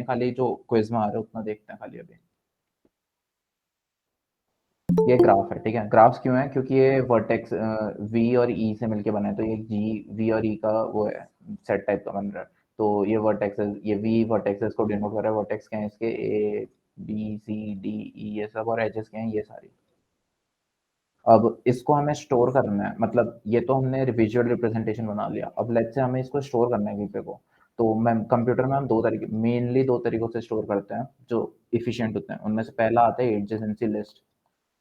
नहीं, खाली जो क्विज में आ रहा है उतना देखते हैं खाली अभी। ये ग्राफ है, ठीक है। ग्राफ्स क्यों है? क्योंकि ये वर्टेक्स वी और ई से मिलके बना है, तो ये जी वी और ई का वो है, सेट टाइप का बन रहा है। तो ये वर्टेक्सेस, ये वी वर्टेक्सेस को डिनोट कर रहा है। वर्टेक्स क्या है इसके? ए बी सी डी ई ये सब, और एजेस क्या हैं? ये सारी। अब इसको हमें स्टोर करना है, मतलब ये तो हमने विजुअल रिप्रेजेंटेशन बना लिया। अब लेट्स से हमें इसको स्टोर करना है वीपे को। तो मैं कंप्यूटर में हम दो तरीके, मेनली दो तरीकों से स्टोर करते हैं जो इफिशिएंट होते हैं। उनमें से पहला आता है एडजेसेंसी लिस्ट।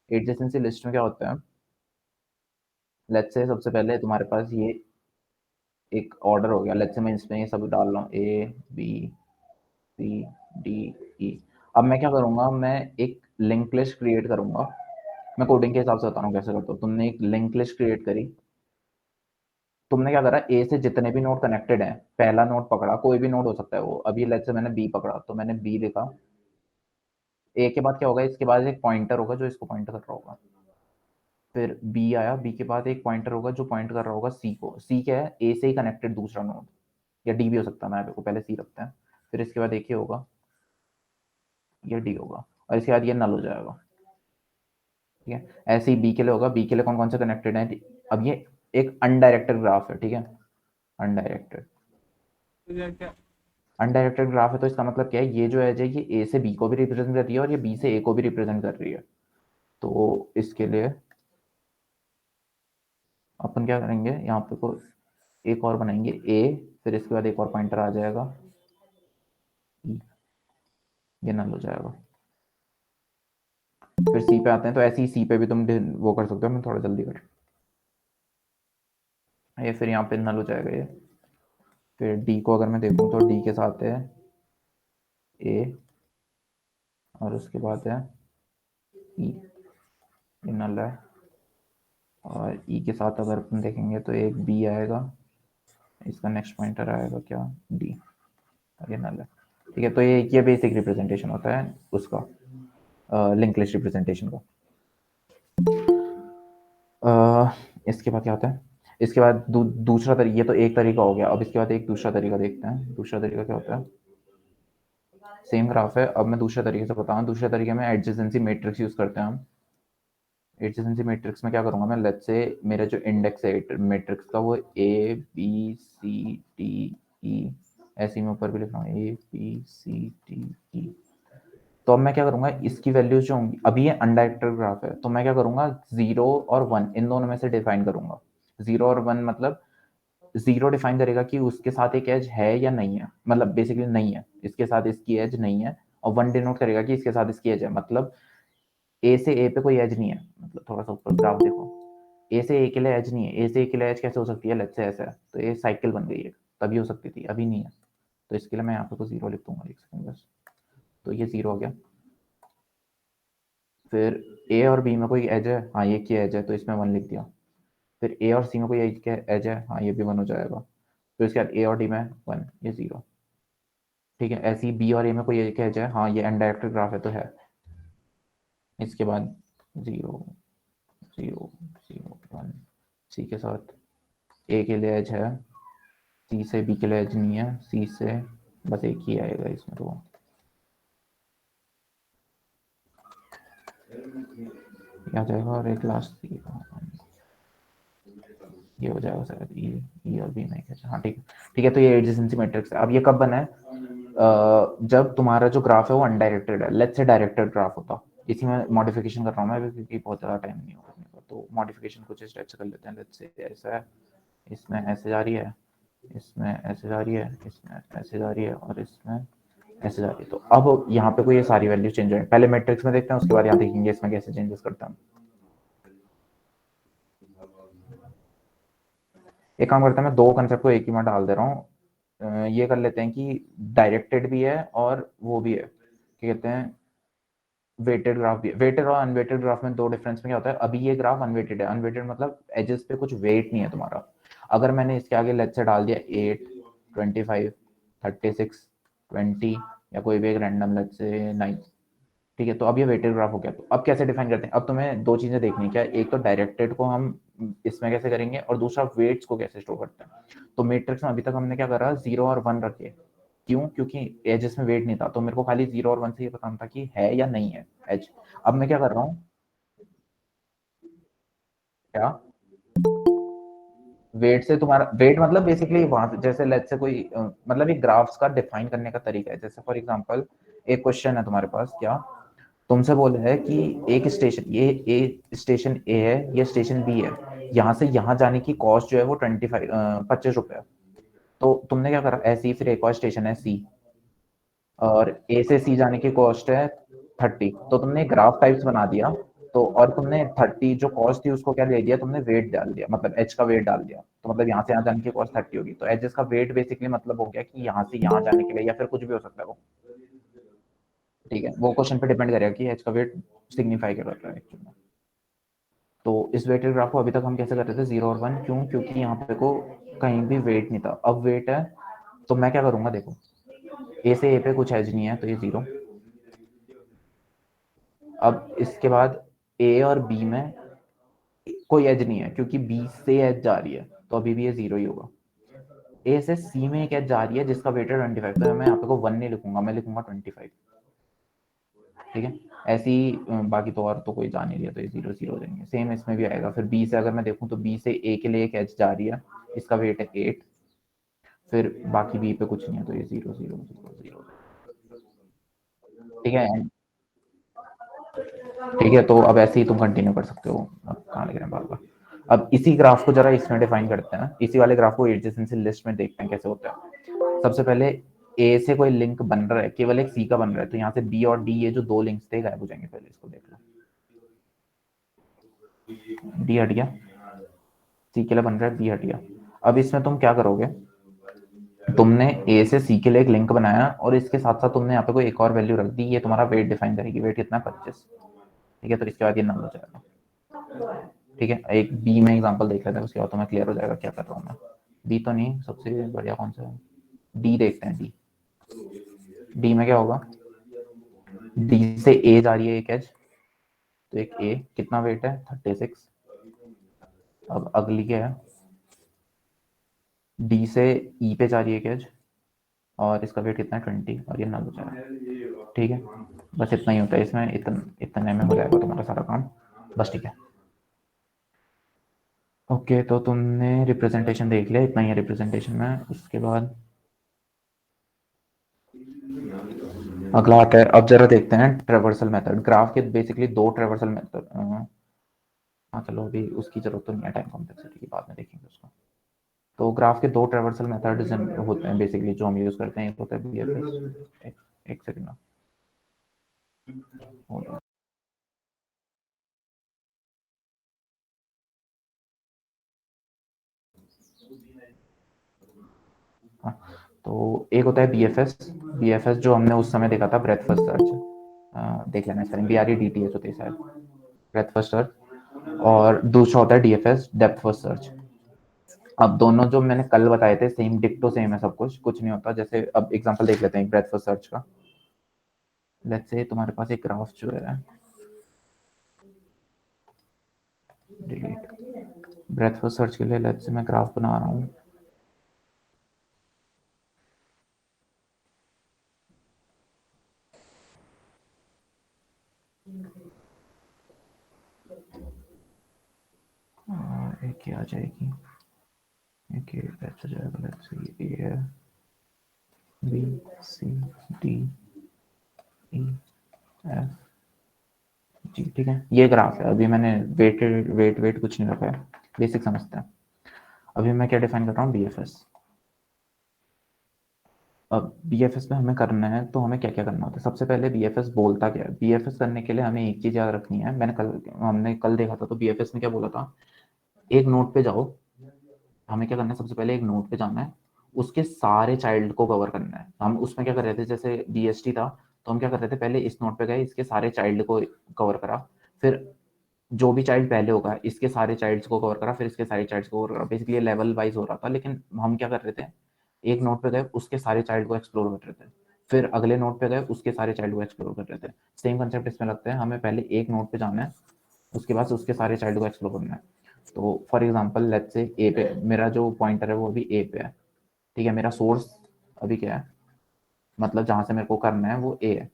एडजेसेंसी लिस्ट में क्या होता है? लेट्स से सबसे पहले तुम्हारे पास ये एक ऑर्डर हो गया। लेट्स से मैं इसमें ये सब डाल रहा हूँ, ए बी सी डी ई। अब मैं क्या करूँगा, मैं एक लिंक लिस्ट क्रिएट करूँगा। मैं कोडिंग के हिसाब से बता रहा हूँ कैसे करता हूँ। तुमने एक लिंक लिस्ट क्रिएट करी। तुमने क्या करा, ए से जितने भी नोड कनेक्टेड हैं, पहला नोड पकड़ा, कोई भी नोड हो सकता है वो। अभी लेट्स से मैंने बी पकड़ा, तो मैंने बी लिखा। ए के बाद क्या होगा, इसके बाद एक पॉइंटर होगा जो इसको पॉइंट कर रहा होगा। फिर बी आया, बी के बाद एक पॉइंटर होगा जो पॉइंट कर रहा होगा सी को। सी क्या है? ए से ही कनेक्टेड दूसरा नोड, या डी भी हो सकता है, मैं को पहले सी रखते हैं। फिर इसके बाद एक ही होगा, ये डी होगा, और इसके बाद ये नल हो जाएगा। ठीक है, ऐसे ही बी के लिए होगा। बी के लिए कौन कौन से कनेक्टेड है? अब ये एक अनडायरेक्टेड ग्राफ है, ठीक है। अनडायरेक्टेड अनडायरेक्टेड ग्राफ है, तो इसका मतलब क्या है? ये जो एज है ये ए से बी को भी रिप्रेजेंट कर रही है, और ये बी से ए को भी रिप्रेजेंट कर रही है। तो इसके लिए अपन क्या करेंगे, यहाँ पे को एक और बनाएंगे ए, फिर इसके बाद एक और पॉइंटर आ जाएगा ई, ये नल हो जाएगा। फिर सी पे आते हैं, तो ऐसे ही सी पे भी तुम वो कर सकते हो। मैं थोड़ा जल्दी कर, ये फिर यहाँ पे नल हो जाएगा ये। फिर डी को अगर मैं देखूँ तो डी के साथ है ए, और उसके बाद है ई, ये नल है। और ई के साथ अगर अपन देखेंगे तो एक बी आएगा, इसका नेक्स्ट पॉइंटर आएगा क्या? डी, और ये नल है। ठीक है, तो ये बेसिक रिप्रेजेंटेशन होता है उसका, लिंक लिस्ट रिप्रेजेंटेशन का। इसके बाद क्या होता है? इसके बाद दूसरा तरीका, ये तो एक तरीका हो गया। अब इसके बाद एक दूसरा तरीका देखते हैं। दूसरा तरीका क्या होता है? सेम ग्राफ है, अब मैं दूसरे तरीके से बताऊँ। दूसरे तरीके में एडजेसेंसी मैट्रिक्स यूज करते हैं हम। एडजेसेंसी मैट्रिक्स में क्या करूंगा मैं, लेट्स से मेरा जो इंडेक्स है मैट्रिक्स का वो ए बी सी डी ई, ऐसे ही मैं ऊपर भी लिख रहा हूँ ए बी सी डी ई। तो अब मैं क्या करूंगा, इसकी वैल्यूज जो होंगी, अभी ये अनडायरेक्टेड ग्राफ है, तो मैं क्या करूंगा, 0 और 1 इन दोनों में से डिफाइन करूंगा। 0 और 1 मतलब 0 डिफाइन करेगा कि उसके साथ एक एज है या नहीं है, मतलब बेसिकली नहीं है, इसके साथ इसकी एज नहीं है। और 1 डिनोट करेगा कि इसके साथ इसकी एज है, मतलब ए से ए पे कोई एज नहीं है। मतलब थोड़ा सा ऊपर ग्राफ देखो, ए से ए के लिए एज नहीं है। ए से ए के लिए एज कैसे हो सकती है? लेट्स से ऐसा है, तो ये साइकिल बन गई है, तभी हो सकती थी, अभी नहीं है। तो इसके लिए मैं यहाँ पे तो 0 लिख दूंगा, एक सेकंड बस। तो ये 0 हो गया। फिर ए और बी में कोई एज है? हाँ, ये की एज है, तो इसमें 1 लिख दिया। फिर ए और सी में कोई एज है? हाँ, ये भी 1 हो जाएगा। फिर उसके बाद ए और डी में 1, ये 0। ठीक है, ऐसे ही बी और ए में कोई एज है? हाँ, ये अनडायरेक्टेड ग्राफ है तो है। इसके बाद 0 0 0 1, सी के साथ ए के लिए एज है, सी से बी के लिए एज नहीं है, सी से बस एक ही आएगा इसमें, तो आ जाएगा। और एक लास्ट सी, ये हो जाएगा शायद ई और बी में एक है। हाँ, ठीक है। ठीक है, तो ये एडजेसेंसी मैट्रिक्स है। अब ये कब बना है? जब तुम्हारा जो ग्राफ है वो अनडायरेक्टेड है। लेट्स से डायरेक्टेड ग्राफ होता, इसी में मॉडिफिकेशन कर रहा हूँ मैं क्योंकि बहुत ज़्यादा टाइम नहीं होगा करने का, तो मॉडिफिकेशन कुछ इस टाइप से कर लेते हैं। लेट्स से ऐसा है, इसमें ऐसे जा रही है, इसमें ऐसे जा रही है, इसमें ऐसे जा रही है, और इसमें ऐसे जा रही है। तो अब यहाँ पे कोई ये सारी वैल्यू चेंज हो, पहले मैट्रिक्स में देखते हैं, उसके बाद यहाँ देखेंगे इसमें कैसे चेंजेस करता है। एक काम करते हैं, मैं दो कंसेप्ट को एक ही में डाल दे रहा हूँ। ये कर लेते हैं कि डायरेक्टेड भी है और वो भी है, क्या कहते हैं, वेटेड ग्राफ भी है। वेटेड और अनवेटेड ग्राफ में दो डिफरेंस में क्या होता है? अभी ये ग्राफ अनवेटेड है। अनवेटेड मतलब एजेस पे कुछ वेट नहीं है तुम्हारा। अगर मैंने इसके आगे लेट्स से डाल दिया 8 25 36 20, या कोई भी एक रैंडम लेट्स से 9, ठीक है, तो अब ये वेटेड ग्राफ हो गया। तो अब कैसे डिफाइन करते हैं? अब तुम्हें दो चीजें देखनी है क्या, एक तो डायरेक्टेड को हम इसमें कैसे करेंगे, और दूसरा वेट्स को कैसे स्टोर करते हैं। तो मैट्रिक्स में अभी तक हमने क्या करा, 0 और 1 रखे, क्यों? क्योंकि एजेस में वेट नहीं था, तो मेरे को खाली 0 और 1 से ये बताना था कि है या नहीं है एज। अब मैं क्या कर रहा हूँ, क्या वेट से तुम्हारा वेट मतलब बेसिकली वहां से, जैसे लेट्स से कोई मतलब एक ग्राफ्स का डिफाइन करने का तरीका है। जैसे फॉर एग्जांपल एक क्वेश्चन है तुम्हारे पास, क्या तुमसे बोला है कि एक स्टेशन, ये स्टेशन ए है, ये स्टेशन बी है, यहाँ से यहाँ जाने की कॉस्ट जो है वो 25 रुपए है। तो तुमने क्या करा, ऐसे ही फिर एक और स्टेशन है सी, और ए से सी जाने की कॉस्ट है 30, तो तुमने ग्राफ टाइप्स बना दिया। तो और तुमने 30 जो कॉस्ट थी उसको क्या ले दिया तुमने, वेट डाल दिया, मतलब एच का वेट डाल दिया। तो मतलब यहाँ से यहाँ जाने की कॉस्ट 30 होगी, तो एच का वेट बेसिकली मतलब हो गया कि यहाँ से यहाँ जाने के लिए, या फिर कुछ भी हो सकता है वो। ठीक है, वो क्वेश्चन पे डिपेंड करेगा कि एच का वेट सिग्निफाई क्या कर रहा है एक्चुअली में। तो इस वेटेड ग्राफ को अभी तक हम कैसे कर रहे थे, 0 और 1, क्यों? क्योंकि यहाँ पे को कहीं भी वेट नहीं था, अब वेट है। तो मैं क्या करूंगा, देखो ए से ए पे कुछ एज नहीं है तो ये 0। अब इसके बाद ए और बी में कोई एज नहीं है, क्योंकि बी से एज जा रही है, तो अभी भी ये 0 ही होगा। ए से सी में एक एज जा रही है जिसका वेट है 25, तो मैं यहाँ पे को 1 नहीं लिखूंगा, मैं लिखूंगा 25। ठीक है, ऐसे ही बाकी तो और तो कोई जा नहीं रही है, तो ये 0 0 हो जाएंगे। सेम इसमें भी आएगा। फिर बी से अगर मैं देखूँ तो बी से ए के लिए एक एज जा रही है, इसका वेट है 8। फिर बाकी बी पे कुछ नहीं है, तो ये 0 0 0 0। ठीक है, ठीक है, तो अब ऐसे ही तुम कंटिन्यू कर सकते हो। अब कहाँ लग रहे हैं बार बार। अब इसी ग्राफ को जरा इसमें डिफाइन करते हैं, इसी वाले ग्राफ को एडजेसेंसी लिस्ट में देखते हैं कैसे होता है। सबसे पहले ए से कोई लिंक बन रहा है, केवल एक सी का बन रहा है, तो यहाँ से बी और डी, ये जो दो लिंक्स थे, गायब हो जाएंगे। पहले इसको देख लो, डी हट गया, सी के लिए बन रहा है, बी हट गया। अब इसमें तुम क्या करोगे, तुमने ए से सी के लिए एक लिंक बनाया, और इसके साथ साथ तुमने यहाँ पे कोई एक और वैल्यू रख दी, ये तुम्हारा वेट डिफाइन करेगी। वेट कितना है, 25। ठीक है, तो इसके बाद ये नल हो जाएगा। ठीक है, एक बी में एग्जांपल देख लेते हैं, उसके बाद तो मैं क्लियर हो जाएगा क्या कर रहा हूँ मैं। बी तो नहीं, सबसे बढ़िया कौन सा है, डी देखते हैं। डी, डी में क्या होगा, डी से ए जा रही है एक एज, तो एक ए कितना वेट है 36। अब अगली क्या है, डी से ई पे जा रही है एक एज, और इसका वेट कितना है 20, और ये नल हो जाएगा। ठीक है, बस इतना ही होता है इसमें, इतने में हो जाएगा तुम्हारा सारा काम। बस ठीक है। ओके, तो तुमने रिप्रेजेंटेशन देख लिया, इतना ही है रिप्रेजेंटेशन में। उसके बाद अगला आता है, अब जरा देखते हैं ट्रेवर्सल मेथड। ग्राफ के बेसिकली दो ट्रेवर्सल मेथड। हाँ चलो, अभी उसकी जरूरत तो नहीं है, टाइम कॉम्प्लेक्सिटी की बाद में देखेंगे उसको। तो ग्राफ के दो ट्रेवर्सल मेथड होते हैं बेसिकली, जो हम यूज करते हैं। एक होता है बीएफएस, एक सेकंड में। हाँ, तो एक होता है बीएफएस। बीएफएस जो हमने उस समय देखा था, ब्रेथ फर्स्ट सर्च। देख लेना स्पेलिंग, BREDTH होती है शायद, ब्रेथ फर्स्ट सर्च। और दूसरा होता है डीएफएस, डेप्थ फर्स्ट सर्च। अब दोनों जो मैंने कल बताए थे, सेम डिक्टो सेम है सब कुछ, कुछ नहीं होता। जैसे अब एग्जांपल देख लेते हैं ब्रेथ फर्स्ट सर्च का। लेट्स से तुम्हारे पास एक ग्राफ जो है, डिलीट, ब्रेथ फर्स्ट सर्च के लिए लेट्स से मैं ग्राफ बना रहा हूँ। एक ही आ जाएगी, एक ऐसा जाएगा। लेट्स से ए है, B, C, D, E, F, जी। ठीक है, ये ग्राफ है। अभी मैंने वेट कुछ नहीं रखा है, बेसिक समझते हैं। अभी मैं क्या डिफाइन कर रहा हूँ, बीएफएस। अब बीएफएस में हमें करना है, तो हमें क्या क्या करना होता है। सबसे पहले बीएफएस बोलता क्या है, बीएफएस करने के लिए हमें एक चीज याद रखनी है। हमने कल देखा था, तो बीएफएस में क्या बोला था, एक नोड पे जाओ। हमें क्या करना है, सबसे पहले एक नोड पे जाना है, उसके सारे चाइल्ड को कवर करना है। हम उसमें क्या कर रहे थे, जैसे बीएसटी था, तो हम क्या कर रहे थे, पहले इस नोड पे गए, इसके सारे चाइल्ड को कवर करा। फिर जो भी चाइल्ड पहले होगा, इसके सारे चाइल्ड्स को कवर करा, फिर इसके सारे चाइल्ड्स को कवर करा। बेसिकली लेवल वाइज हो रहा था, लेकिन हम क्या कर रहे थे, एक नोड पे गए, उसके सारे चाइल्ड को एक्सप्लोर कर रहे थे। फिर अगले नोड पे गए, उसके सारे चाइल्ड को एक्सप्लोर कर रहे थे। सेम कंसेप्ट इसमें लगता है, हमें पहले एक नोड पे जाना है, उसके बाद उसके सारे चाइल्ड को एक्सप्लोर करना है। तो फॉर एग्जाम्पल लेट्स से ए पे मेरा जो पॉइंटर है वो अभी ए पे है। ठीक है, मेरा सोर्स अभी क्या है, मतलब जहां से मेरे को करना है वो ए है,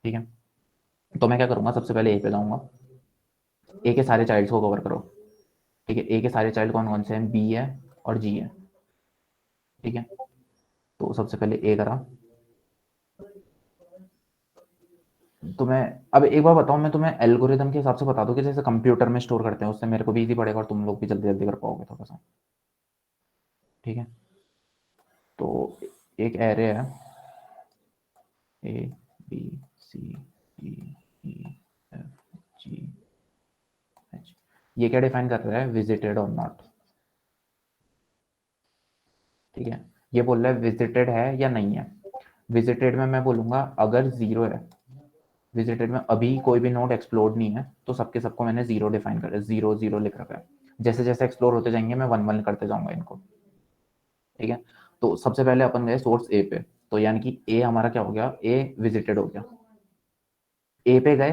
ठीक है। तो मैं क्या करूंगा, सबसे पहले ए पे जाऊंगा, ए के सारे चाइल्ड्स को कवर करो, ठीक है। ए के सारे चाइल्ड कौन कौन से हैं, बी है और जी है, ठीक है। तो सबसे पहले ए करा। तो मैं अब एक बार बताऊं, मैं तुम्हें एल्गोरिदम के हिसाब से बता दूं कि जैसे कंप्यूटर में स्टोर करते हैं, उससे मेरे को भी इजी पड़ेगा और तुम लोग भी जल्दी जल्दी कर पाओगे थोड़ा सा, ठीक है। तो एक एरे है, A B C D E F G H, ये क्या डिफाइन कर रहा है, विजिटेड और नॉट, ठीक है। ये बोल रहा है विजिटेड है या नहीं है। विजिटेड में मैं बोलूंगा अगर जीरो है, विजिटेड में अभी कोई भी नोड एक्सप्लोर नहीं है, तो सबके सबको मैंने जीरो डिफाइन कर, जीरो जीरो लिख रखा है। जैसे जैसे एक्सप्लोर होते जाएंगे मैं वन वन करते जाऊंगा इनको, ठीक है। तो सबसे पहले अपन गए सोर्स ए पे, तो यानी कि ए हमारा क्या हो गया, ए विजिटेड हो गया, ए पे गए।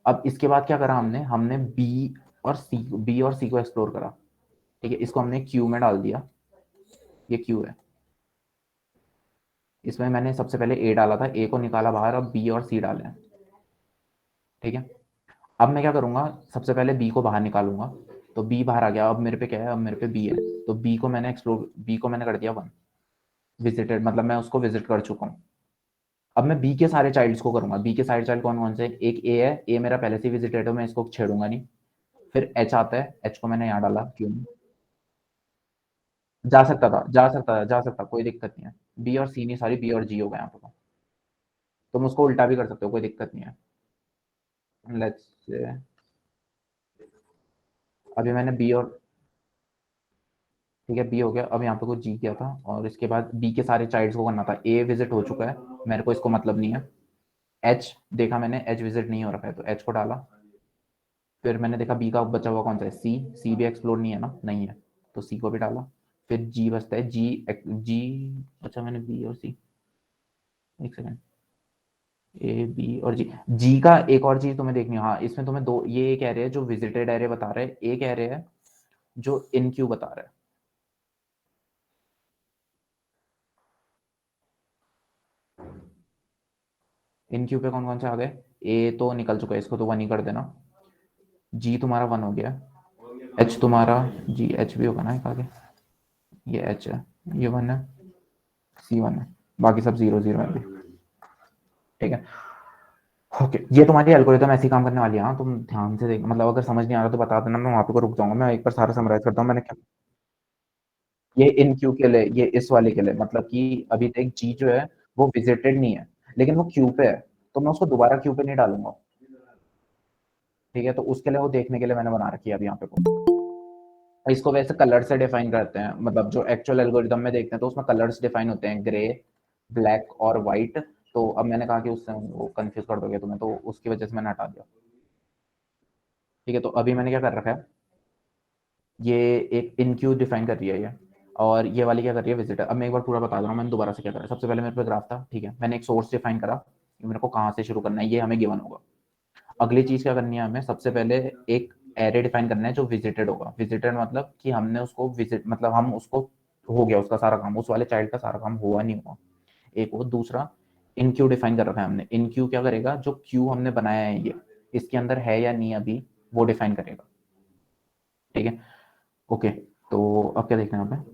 अब इसके बाद क्या करा हमने, हमने बी और सी को एक्सप्लोर करा, ठीक है। इसको हमने क्यू में डाल दिया, ये क्यू है। इसमें मैंने सबसे पहले ए डाला था, ए को निकाला बाहर, अब बी और सी डाले हैं, ठीक है। अब मैं क्या करूंगा, सबसे पहले बी को बाहर निकालूंगा, तो बी बाहर आ गया, अब मेरे पे क्या है, अब मेरे पे बी है। तो बी को मैंने कर दिया वन, विजिटेड मतलब मैं उसको विजिट कर चुका हूँ। अब मैं बी के सारे चाइल्ड्स को करूंगा, बी के सारे चाइल्ड कौन कौन से, एक ए है, ए मेरा पहले से विजिटेड है, मैं इसको छेड़ूंगा नहीं। फिर एच आता है, एच को मैंने यहाँ डाला, क्यों नहीं, जा सकता, कोई दिक्कत नहीं है। बी और सी नहीं, सारी बी और जी हो गए यहाँ पे। तो तुम उसको उल्टा भी कर सकते हो, कोई दिक्कत नहीं है। लेट्स, अभी मैंने बी और, ठीक है, बी हो गया। अब यहाँ पे कुछ जी किया था, और इसके बाद बी के सारे चाइल्ड्स को करना था। ए विजिट हो चुका है, मेरे को इसको मतलब नहीं है। एच देखा मैंने, एच विजिट नहीं हो रखा है, तो एच को डाला। फिर मैंने देखा बी का बचा हुआ कौन सा है, सी, सी भी एक्सप्लोर नहीं है ना, नहीं है, तो सी को भी डाला। फिर जी बचता है, जी, जी, अच्छा मैंने बी और सी, एक सेकंड, ए बी और जी, जी का एक और चीज तुम्हें देखनी है, हाँ इसमें तुम्हें दो, ये कह रहे हैं जो विजिटेड एरे बता रहे हैं, ये कह रहे हैं जो इन क्यू बता रहा है। इन क्यू पे कौन कौन से आ गए, ए तो निकल चुका है, इसको तो वन ही कर देना। जी तुम्हारा वन हो गया, एच तुम्हारा, जी एच भी होगा ना एक आगे, ये एच है, ये वन है, सी वन है, बाकी सब जीरो जीरो है अभी, ठीक है। ओके, ये तुम्हारी एल्गोरिथम ऐसी काम करने वाली है, हाँ तुम ध्यान से देख, मतलब अगर समझ नहीं आ रहा तो बता देना, मैं वहां पे को रुक जाऊंगा, मैं एक बार सारा समराइज करता हूँ मैंने क्या। ये इन क्यू के लिए, ये इस वाले के लिए, मतलब कि अभी तक जी जो है वो विजिटेड नहीं है, लेकिन वो क्यू पे है, तो मैं उसको दोबारा क्यू पे नहीं डालूंगा, ठीक है। तो उसके लिए वो देखने के लिए मैंने बना रखी है अभी यहाँ पे को। इसको वैसे कलर से डिफाइन करते हैं, मतलब जो एक्चुअल एल्गोरिदम में देखते हैं तो उसमें कलर्स डिफाइन होते हैं, ग्रे, ब्लैक और व्हाइट। तो अब मैंने कहा कि उससे वो कंफ्यूज कर दोगे तुम्हें, तो उसकी वजह से मैंने हटा दिया, ठीक है। तो अभी मैंने क्या कर रखा है, ये एक इन क्यू डिफाइन कर रही है ये, और ये वाली क्या कर रही है, विजिटर। अब मैं एक बार पूरा बता रहा हूँ मैंने दोबारा से क्या करा है। सबसे पहले मेरे पे ग्राफ था, ठीक है, मैंने एक सोर्स डिफाइन करा कि मेरे को कहाँ से शुरू करना है, ये हमें गिवन होगा। अगली चीज क्या करनी है हमें, सबसे पहले एक एरे डिफाइन करना है जो विजिटेड होगा। विजिटेड मतलब कि हमने उसको विजिट, मतलब हम उसको, हो गया उसका सारा काम, उस वाले चाइल्ड का सारा काम हुआ नहीं हुआ, एक वो। दूसरा, इन क्यू डिफाइन कर रखा है हमने, इन क्यू क्या करेगा, जो क्यू हमने बनाया है ये, इसके अंदर है या नहीं अभी, वो डिफाइन करेगा, ठीक है। ओके, तो अब क्या देखना है हमें,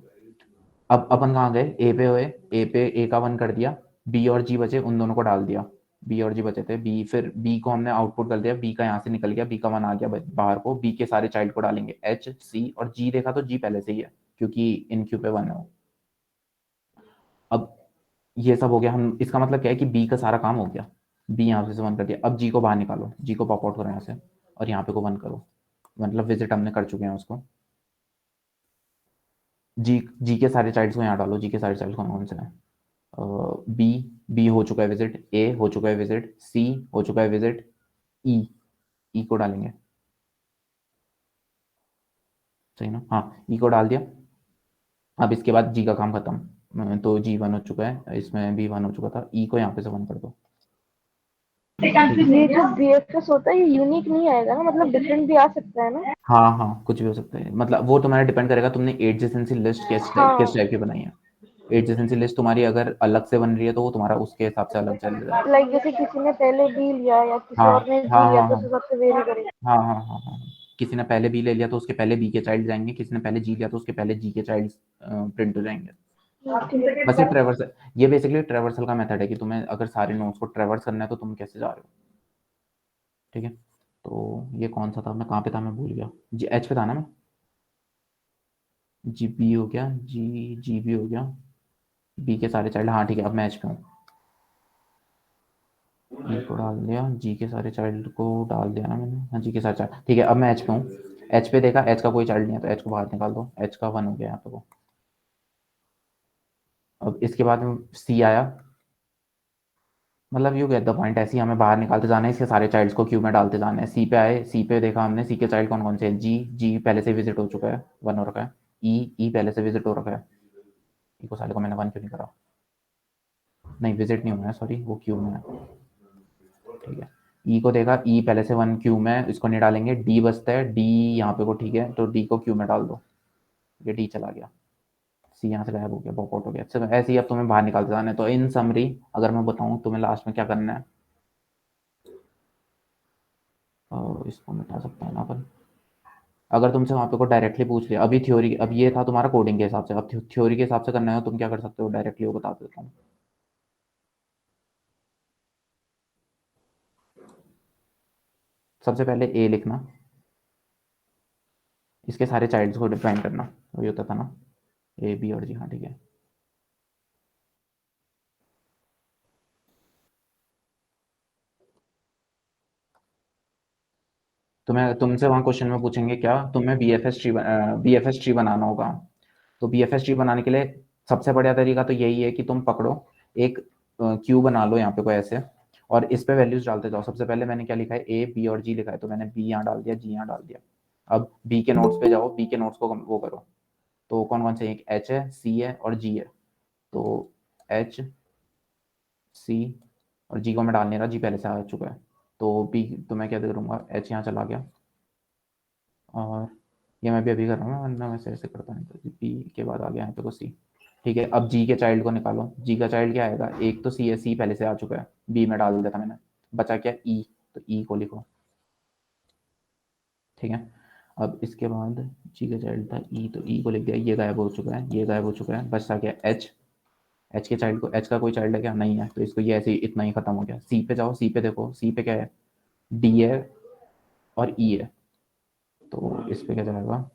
अब अपन कहाँ गए, ए पे हुए, ए पे ए का वन कर दिया, बी और जी बचे, उन दोनों को डाल दिया, बी और जी बचे थे, बी, फिर बी को हमने आउटपुट कर दिया, बी का यहाँ से निकल गया, बी का वन आ गया बाहर को, बी के सारे चाइल्ड को डालेंगे, एच, सी और जी। देखा तो जी पहले से ही है, क्योंकि इन क्यू पे वन है वो। अब ये सब हो गया, हम, इसका मतलब क्या है कि बी का सारा काम हो गया, बी यहाँ से वन कर दिया। अब जी को बाहर निकालो, जी को पॉप आउट करो यहाँ से, और यहाँ पे को वन करो, मतलब विजिट हमने कर चुके हैं उसको। जी, जी के सारे चाइल्ड्स को यहाँ डालो, जी के सारे चाइल्ड कौन कौन से हैं, बी, बी हो चुका है विजिट, ए हो चुका है विजिट, सी हो चुका है विजिट, ई, ई को डालेंगे, सही ना, हाँ ई को डाल दिया। अब इसके बाद जी का काम खत्म, तो जी वन हो चुका है, इसमें भी वन हो चुका था, ई को यहाँ पे से वन कर दो, ठीक है। ये जो बीएफएस होता है ये यूनिक नहीं आएगा ना, मतलब डिफरेंट भी आ सकता है ना। हाँ हाँ, कुछ भी हो सकता है, मतलब वो तुम्हारा डिपेंड करेगा तुमने एडजेसेंसी लिस्ट किस हाँ टाइप की बनाई है, एडजेसेंसी लिस्ट तुम्हारी अगर अलग से बन रही है तो वो तुम्हारा उसके हिसाब से अलग चलेगा। लाइक जैसे किसी ने पहले बी लिया या किसी हाँ और ने हाँ जी लिया हाँ तो हाँ उस हिसाब से वेरी करेगा। हाँ हाँ हाँ हाँ। किसी ने पहले बी ले लिया तो उसके पहले बी के चाइल्ड जाएंगे, किसी ने पहले जी लिया तो उसके पहले जी के चाइल्ड प्रिंट हो जाएंगे। बस ये ट्रेवर्सल, ये बेसिकली ट्रेवर्सल का मेथड है कि तुम्हें अगर सारे नोट्स को ट्रेवर्स करना है तो तुम कैसे जा रहे हो। ठीक है, तो ये कौन सा था, मैं कहाँ पे था, मैं भूल गया। जी एच पे था ना मैं। जी बी हो गया, जी बी हो गया, बी के सारे चाइल्ड, हाँ ठीक है, अब मैं एच पे हूँ। ई को डाल दिया, जी के सारे चाइल्ड को डाल दिया ना मैंने, हाँ जी के सारे चाइल्ड, ठीक है अब मैं एच पे हूँ। एच पे देखा, एच का कोई चाइल्ड नहीं है तो एच को बाहर निकाल दो, एच का 1 हो गया यहाँ पे वो। अब इसके बाद सी आया, मतलब यू गेट द पॉइंट, ऐसे ही हमें बाहर निकालते जाना है, इसके सारे चाइल्ड्स को क्यू में डालते जाना है। सी पे आए, सी पे देखा हमने, सी के चाइल्ड कौन कौन से हैं, जी पहले से विजिट हो चुका है, 1 हो रखा है। ई पहले से विजिट हो रखा है, ई को साले को मैंने 1 क्यों नहीं करा, नहीं विजिट नहीं हुआ है सॉरी, वो क्यू में है। ठीक है, ई को देखा, ई पहले से 1 क्यू में, इसको नहीं डालेंगे। डी बचता है, डी यहाँ पे को, ठीक है तो डी को क्यू में डाल दो, ये डी चला गया, सी यहाँ से गायब हो गया, पॉपआउट हो गया। अच्छा ऐसे ही अब तुम्हें बाहर निकालते जाना है। तो इन समरी अगर मैं बताऊँ तुम्हें लास्ट में क्या करना है, और इसको मिटा सकता है ना अपन। अगर तुमसे वहाँ पे को डायरेक्टली पूछ लिया, अभी थ्योरी, अब ये था तुम्हारा कोडिंग के हिसाब से, अब थ्योरी के हिसाब से करना है तुम क्या कर सकते हो डायरेक्टली, वो बता देता हूँ। सबसे पहले ए लिखना, इसके सारे चाइल्ड्स को डिफाइन करना, वही होता था ना, ए बी और जी, हाँ ठीक है। तुम्हें तुमसे वहाँ क्वेश्चन में पूछेंगे क्या, तुम्हें बी एफ एस ट्री बनाना होगा। तो बी एफ एस ट्री बनाने के लिए सबसे बढ़िया तरीका तो यही है कि तुम पकड़ो एक क्यू बना लो यहाँ पे कोई ऐसे, और इस पे वैल्यूज डालते जाओ। सबसे पहले मैंने क्या लिखा है, ए बी और जी लिखा है, तो मैंने बी यहाँ डाल दिया, जी यहाँ डाल दिया। अब बी के नोट्स पे जाओ, बी के नोट्स को वो करो, तो कौन कौन से, एक एच है, सी है और जी है। तो एच, सी और जी को मैं डाल नहीं रहा, जी पहले से आ चुका है। तो बी, तो मैं क्या करूँगा, एच यहाँ चला गया, और ये मैं भी अभी कर रहा हूँ, वरना वैसे ऐसे करता नहीं। तो बी के बाद आ गया यहाँ पे को सी। ठीक है, अब जी के चाइल्ड को निकालो, जी का चाइल्ड क्या आएगा, एक तो सी है, सी पहले से आ चुका है, बी में डाल दिया था मैंने, बचा क्या ई, तो ई को लिखो। ठीक है, अब इसके बाद जी का चाइल्ड था ई, तो ई को लिख दिया, ये गायब हो चुका है, ये गायब हो चुका है, बचता क्या एच, एच के चाइल्ड को, एच का कोई चाइल्ड है क्या, नहीं है, तो इसको ये ऐसे ही इतना ही खत्म हो गया। सी पे जाओ, सी पे देखो, सी पे क्या है, डी है और ई है, तो इस पे क्या जाएगा,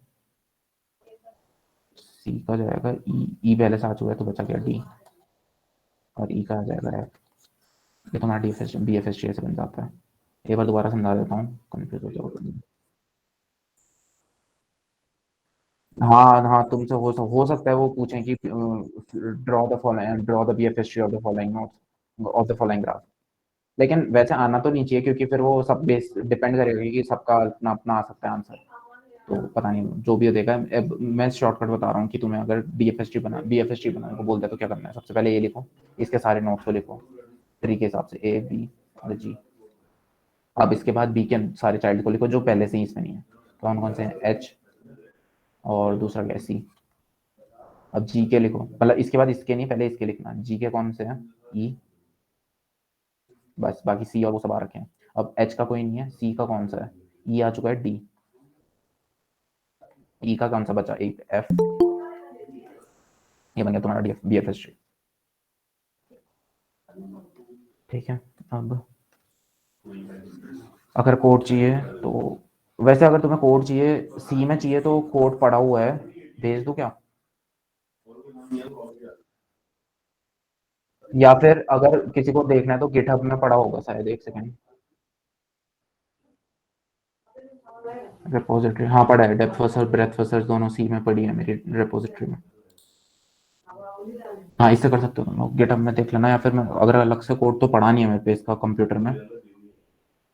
सी का जाएगा ई, ई पहले से आ चुका है तो बचा गया डी, और ई का आ जाएगा एफ। ये तुम्हारा D F S B F S T ऐसे बन जाता है। एक बार दोबारा समझा देता हूँ, कन्फ्यूज हो जाओगे। हाँ हाँ, तुमसे हो सकता है वो पूछें कि draw the B F S T of the following notes of the following graph. लेकिन वैसे आना तो नहीं चाहिए, क्योंकि फिर वो सब बेस डिपेंड करेगा कि सबका अपना अपना आ सकता है आंसर। तो पता नहीं जो भी देगा, अब मैं शॉर्टकट बता रहा हूँ कि तुम्हें अगर बी एफ एस टी बनाने को बोलते हैं तो क्या करना है, सबसे पहले ये लिखो, इसके सारे नोट्स को लिखो ट्री के हिसाब से, ए बी और जी। अब इसके बाद बी के सारे चाइल्ड को लिखो जो पहले से ही इसमें नहीं है, कौन कौन से हैं, एच और दूसरा क्या है, सी। अब जी के लिखो, मतलब इसके बाद इसके नहीं, पहले इसके लिखना, जी के कौन से हैं, ई, बस बाकी सी और वो सब आ रखे हैं। अब एच का कोई नहीं है, सी का कौन सा है, ई आ चुका है, डी, ई का कौन सा बचा, एक एफ, ये बन गया तुम्हारा बी एफ एस। ठीक है, अब अगर कोड चाहिए तो, वैसे अगर तुम्हें कोड चाहिए, सी में चाहिए तो कोड पड़ा हुआ है, भेज दूं क्या, या फिर अगर किसी को देखना है तो गिटहब में पड़ा होगा शायद, एक सेकंड। रेपोजिटरी, हाँ पड़ा है, डेप्थ फर्स्ट और ब्रेथ फर्स्ट दोनों सी में पड़ी है मेरी रेपोजिटरी में। हाँ इससे कर सकते हो तुम लोग, गिटहब में देख लेना, या फिर मैं अगर अलग से कोड तो पड़ा नहीं है मेरे पे इसका कंप्यूटर में।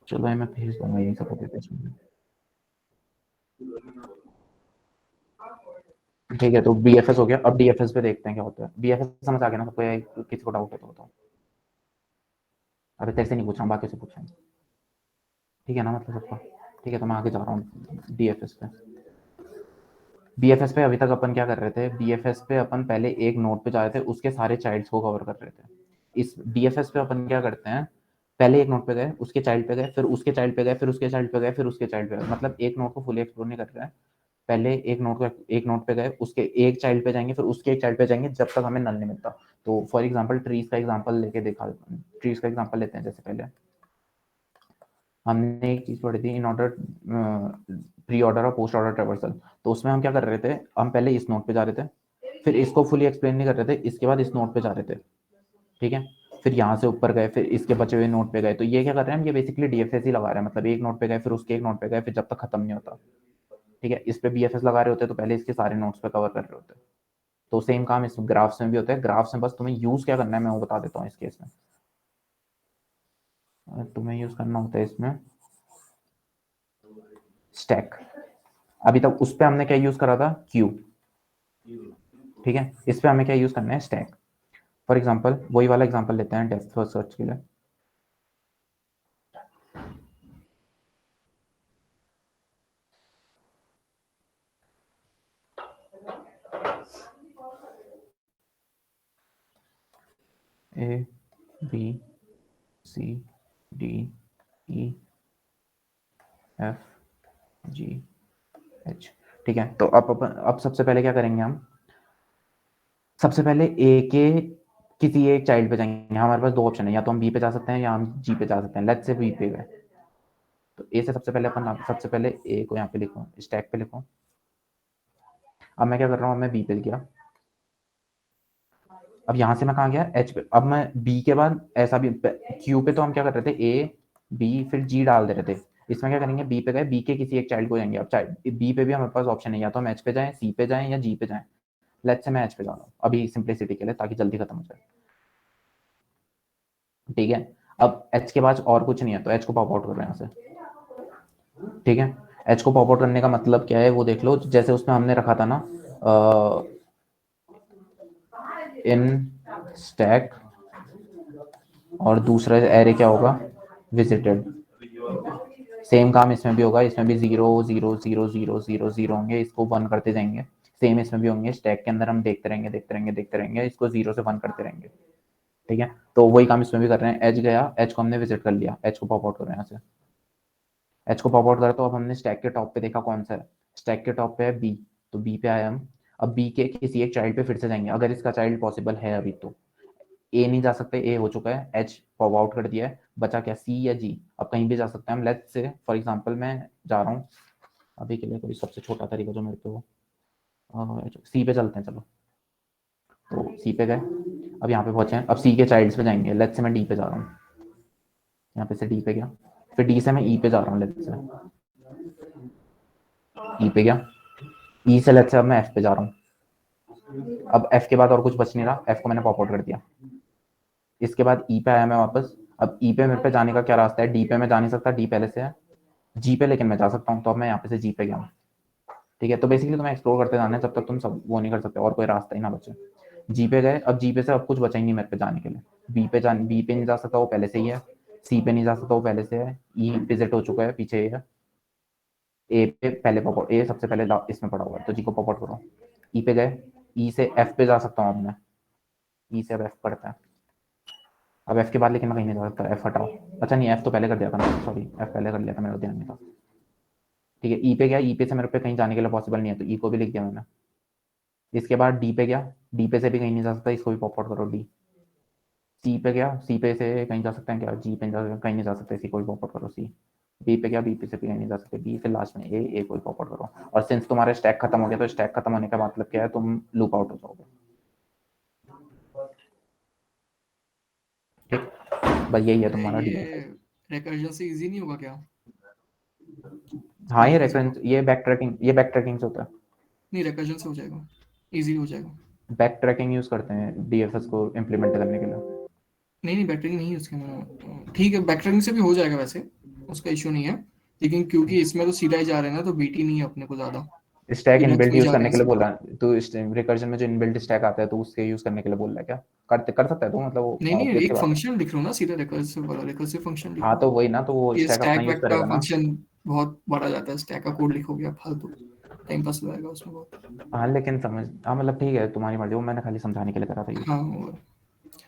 चलो ये मैं भेज दूंगा, यही सब कॉपी पेस्ट में। ठीक है, तो बी एफ एस हो गया, अब डी एफ एस पे देखते हैं क्या होता है। बी एफ एस समझ आ गया ना सबको, या किसी को डाउट है तो बताओ। अभी तेरे से नहीं पूछ रहा हूँ, बाकी से पूछ रहा हूँ। ठीक है ना, मतलब सबका ठीक है, तो मैं आगे जा रहा हूँ डी एफ एस पे। बीएफएस पे अभी तक अपन क्या कर रहे थे, बीएफएस पे अपन पहले एक नोड पे जा रहे थे, उसके सारे चाइल्ड्स को कवर कर रहे थे। इस डीएफएस पे अपन क्या करते हैं, पहले एक नोड पे गए, उसके चाइल्ड पे गए, फिर उसके चाइल्ड पे गए, फिर उसके चाइल्ड पे गए, फिर उसके चाइल्ड पे गए, मतलब एक नोड को फुली एक्सप्लोर नहीं कर रहे हैं। पहले एक नोड पे गए, उसके एक चाइल्ड पे जाएंगे, फिर उसके एक चाइल्ड पे जाएंगे, जब तक हमें नल नहीं मिलता। तो फॉर एग्जांपल ट्रीज का एग्जांपल लेके देखा, ट्रीज का एग्जांपल लेते हैं। जैसे पहले हमने एक चीज पढ़ी थी, इन ऑर्डर प्री ऑर्डर और पोस्ट ऑर्डर ट्रेवर्सल। तो उसमें हम क्या कर रहे थे, हम पहले इस नोड पे जा रहे थे, फिर इसको फुली एक्सप्लेन नहीं कर रहे थे, इसके बाद इस नोड पे जा रहे थे, ठीक है। फिर यहाँ से ऊपर गए, फिर इसके बचे हुए नोड पे गए। तो ये क्या कर रहे हैं हम, ये बेसिकली डीएफएस ही लगा रहे हैं, मतलब एक नोड पे गए, फिर उसके एक नोड पे गए, फिर जब तक खत्म नहीं होता, ठीक है। इस पे बीएफएस लगा रहे होते तो पहले इसके सारे नोड्स पे कवर कर रहे होते। तो सेम काम इस ग्राफ्स में भी होता है। ग्राफ्स में बस तुम्हें यूज क्या करना है मैं वो बता देता हूँ। इस केस में तुम्हें यूज करना होता है इसमें स्टैक। अभी तक उस पे हमने क्या यूज करा था, क्यू, ठीक है। इस पे हमें क्या यूज करना है, स्टैक। फॉर एग्जांपल वही वाला एग्जांपल लेते हैं डेप्थ फर्स्ट सर्च के लिए। A B C D E F G H, ठीक है। तो अब सबसे पहले क्या करेंगे हम, सबसे पहले ए के किसी एक चाइल्ड पे जाएंगे। हमारे पास दो ऑप्शन है, या तो हम बी पे जा सकते हैं या हम जी पे जा सकते हैं। लेट्स से बी पे गए, तो ए से सबसे पहले अपन, सबसे पहले ए को यहाँ पे लिखो, स्टैक पे लिखो। अब मैं क्या कर रहा हूँ, मैं बी पे गया। अब यहाँ से मैं कहाँ गया, एच पे। अब मैं बी के बाद ऐसा भी, क्यू पे तो हम क्या कर रहे थे, ए बी फिर जी डाल दे रहे थे। इसमें क्या करेंगे, बी पे गए, बी के किसी एक चाइल्ड को जाएंगे। अब बी पे भी हमारे पास ऑप्शन है, या तो हम एच पे जाएं, सी पे जाएं या जी पे जाएं। लेट्स से मैं एच पे जा रहा हूँ अभी सिंपलिसिटी के लिए, ताकि जल्दी खत्म हो जाए, ठीक है। अब एच के बाद और कुछ नहीं है, तो एच को पॉप आउट कर रहे हैं यहाँ से, ठीक है। एच को पॉप आउट करने का मतलब क्या है वो देख लो। जैसे उसमें हमने रखा था ना, इन स्टैक, और दूसरा एरे क्या होगा, विजिटेड। सेम काम इसमें भी होगा, इसमें भी 0 0 0 0 0 0 होंगे, इसको 1 करते जाएंगे। सेम इसमें भी होंगे, स्टैक के अंदर हम देखते रहेंगे देखते रहेंगे देखते रहेंगे, इसको 0 से 1 करते रहेंगे, ठीक है। तो वही काम इसमें भी कर रहे हैं। एच गया, एच को हमने विजिट कर लिया, एच को पॉप आउट कर रहे हैं यहाँ से। एच को पॉप आउट करा, तो अब हमने स्टैक के टॉप पे देखा कौन सा है, स्टैक के टॉप पे है बी, तो बी पे आए हम। अब बी के किसी एक चाइल्ड पे फिर से जाएंगे, अगर इसका चाइल्ड पॉसिबल है अभी तो। ए नहीं जा सकते, ए हो चुका है, एच पॉप आउट कर दिया है, बचा क्या, सी या जी। अब कहीं भी जा सकते हैं हम। लेट्स से फॉर एग्जांपल मैं जा रहा हूँ अभी के लिए कोई सबसे छोटा तरीका जो मेरे पे हो, सी पे चलते हैं चलो। तो सी पे गए, अब यहाँ पे पहुंचे हैं, अब सी के चाइल्ड्स पे जाएंगे। लेट्स से मैं डी पे जा रहा हूँ, यहाँ पे से डी पे गया, फिर डी से मैं ई पे जा रहा हूँ। लेट्स से ई पे गया, ई से लेट्स से अब मैं एफ पे जा रहा हूँ। अब एफ के बाद और कुछ बच नहीं रहा, एफ को मैंने पॉप आउट कर दिया। इसके बाद ई पे आया मैं वापस। अब ई पे मेरे पे जाने का क्या रास्ता है, डी पे मैं जा नहीं सकता, डी पहले से है। जी पे लेकिन मैं जा सकता हूँ, तो अब मैं यहाँ पे से जी पे गया हूँ, ठीक है। तो बेसिकली तुम्हें एक्सप्लोर करते जाना है जब तक तुम सब वो नहीं कर सकते और कोई रास्ता ही ना बचे। जी पे गए, अब जी पे से अब कुछ बचा ही नहीं मेरे पे जाने के लिए। बी पे नहीं जा सकता, वो पहले से ही है। सी पे नहीं जा सकता, वो पहले से है। ई विजिट हो चुका है, पीछे ये है। ए पे पहले पॉपआउट, ए सबसे पहले इसमें पड़ा हुआ है, तो जी को पॉपआउट करो। ई पे गए, ई से एफ पे जा सकता हूँ अब मैं, ई से अब एफ पड़ता है। अब एफ के बाद लेकिन मैं कहीं नहीं जा सकता, एफ हटाओ। अच्छा नहीं, एफ तो पहले कर दिया था ना, सॉरी, एफ पहले कर लिया था, मेरा ध्यान नहीं था, ठीक है। ई पे गया, ई पे से मेरे पे कहीं जाने के लिए पॉसिबल नहीं है, तो ई को भी लिख दिया मैंने। इसके बाद डी पे गया, डी पे से भी कहीं नहीं जा सकता, इसको भी पॉप आउट करो, डी। सी पे गया, सी पे से कहीं जा सकते हैं क्या, जी पे कहीं नहीं जा सकते, सी को भी पॉप आउट करो, सी। बी पे गया, बी पे से भी कहीं नहीं जा सकते, बी, फिर लास्ट में ए को भी पॉप आउट करो। और सिंस तुम्हारा स्टैक खत्म हो गया, तो स्टैक खत्म होने का मतलब क्या है, तुम लूप आउट हो जाओगे, ठीक। बस यही है अरे तुम्हारा डी। ये रिकर्जन से इजी नहीं होगा क्या? हाँ, ये डीएफएस को रेफरेंस, ये बैक ट्रैकिंग से होता है। नहीं, रिकर्जन से हो जाएगा, इजी हो जाएगा। बैक ट्रैकिंग यूज करते हैं डीएफएस को इम्प्लीमेंट करने के लिए। नहीं बैटरी नहीं यूज करना, ठीक है, बैकट्रैकिंग से भी हो जाएगा वैसे, उसका इश्यू नहीं है। लेकिन क्योंकि इसमें तो सीधा ही जा रहे हैं ना, तो बीटी नहीं है अपने को ज्यादा, स्टैक लिनक्स इनबिल्ट में ही यूज जा रहे करने हैं के लिए सीधा। बोला है तो, रिकर्जन में जो इनबिल्ट स्टैक आता है तो उसके यूज करने के लिए बोल रहा है क्या, कर सकता है तो मतलब वो नहीं ऑब्वियस सी एक बात है। फंक्शन लिख लो ना सीधा, रिकर्सिव वाला, रिकर्सिव फंक्शन हाँ लिखो। तो वही ना, तो वो ये स्टैक अपना स्टैक यूज वैक का करेगा ना। फंक्शन बहुत बड़ा जाता है, स्टैक का कोड लिखोगे आप फालतू। टाइम पास हो जाएगा उसमें बहुत। हाँ लेकिन समझ, हाँ मतलब ठीक है तुम्हारी मर्जी, वो मैंने खाली समझाने के लिए करा था यूज। हाँ, और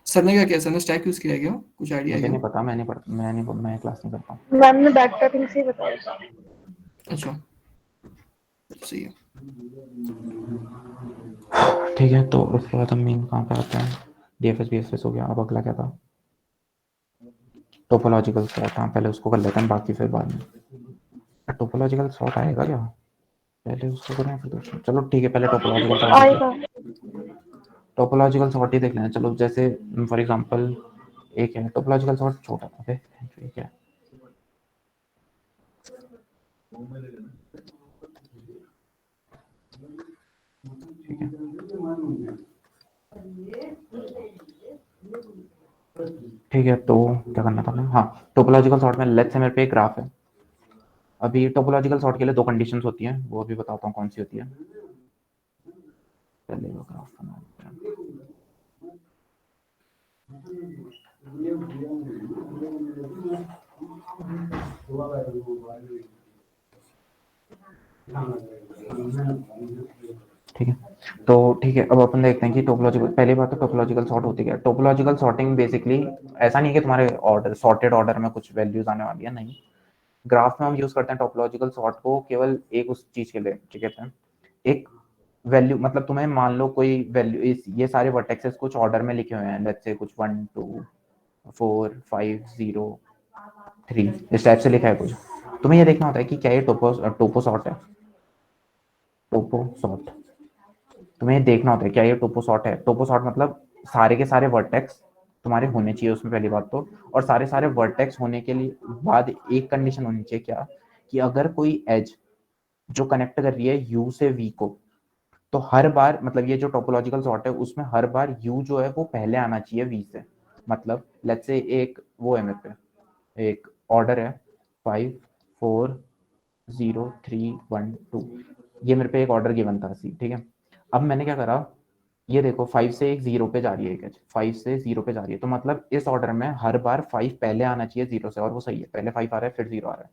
सर ने क्या किया? सर ने स्टैक यूज़ किया है क्या? कुछ आइडिया है मुझे क्या? नहीं पता, मैं नहीं पढ़, मैं क्लास नहीं करता हूँ। मैम ने बैक ट्रैकिंग से ही बताया। अच्छा, सही है। ठीक है, तो उसके बाद हम मेन कहाँ पे आते हैं? डीएफएस बीएफएस हो गया, अब अगला क्या था? Topological sort. हाँ पहले उसको कर लेते हैं, बाकी फिर बाद में। टोपोलॉजिकल सॉर्ट आएगा क्या? पहले उसको करें फिर दूसरा, चलो ठीक है, पहले टोपोलॉजिकल सॉर्ट ही आएगा। टोपोलॉजिकल सॉर्ट ही देख लेना। चलो जैसे फॉर एग्जांपल एक है टोपोलॉजिकल सॉर्ट छोटा, अबे ठीक है, ठीक है, ठीक है। तो क्या करना था ना, हाँ टोपोलॉजिकल सॉर्ट में लेट्स से मेरे पे एक ग्राफ है। अभी टोपोलॉजिकल सॉर्ट के लिए दो कंडीशंस होती हैं, वो अभी बताता हूँ कौन सी होती है। पहले वो ग्राफ बनाते हैं। ठीक है, तो ठीक है, अब अपन देखते हैं कि टोपोलॉजिकल, पहली बात तो टोपोलॉजिकल सॉर्ट होती क्या है। टोपोलॉजिकल सॉर्टिंग बेसिकली ऐसा नहीं है कि तुम्हारे ऑर्डर सॉर्टेड ऑर्डर में कुछ वैल्यूज आने वाली है, नहीं। ग्राफ में हम यूज करते हैं टोपोलॉजिकल सॉर्ट को केवल एक उस चीज के लिए, क्या कहते हैं, एक वैल्यू, मतलब तुम्हें मान लो कोई वैल्यू, इस ये सारे वर्टेक्सेस कुछ ऑर्डर में लिखे हुए हैं, लेट्स से कुछ 1 2 4 5 0 3 इस टाइप से लिखा है कुछ। तुम्हें ये देखना होता है कि क्या ये टोपो सॉर्ट है। टोपो सॉर्ट, तुम्हें देखना होता है क्या ये टोपो सॉर्ट है। टोपो सॉर्ट मतलब सारे के सारे वर्टेक्स तुम्हारे होने चाहिए उसमें, पहली बात तो। और सारे सारे वर्टेक्स होने के लिए बाद एक कंडीशन होनी चाहिए, क्या, कि अगर कोई एज जो कनेक्ट कर रही है यू से वी को, तो हर बार, मतलब ये जो टोपोलॉजिकल सॉर्ट है उसमें हर बार यू जो है वो पहले आना चाहिए वी से। मतलब लेट्स से एक वो है मेरे पे, एक ऑर्डर है 5 4 0 3 1 2, ये मेरे पे एक ऑर्डर गिवन था सी, ठीक है। अब मैंने क्या करा, ये देखो 5 से एक 0 पे जा रही है, एक एज 5 से 0 पे जा रही है, तो मतलब इस ऑर्डर में हर बार 5 पहले आना चाहिए 0 से, और वो सही है, पहले 5 आ रहा है फिर 0 आ रहा है,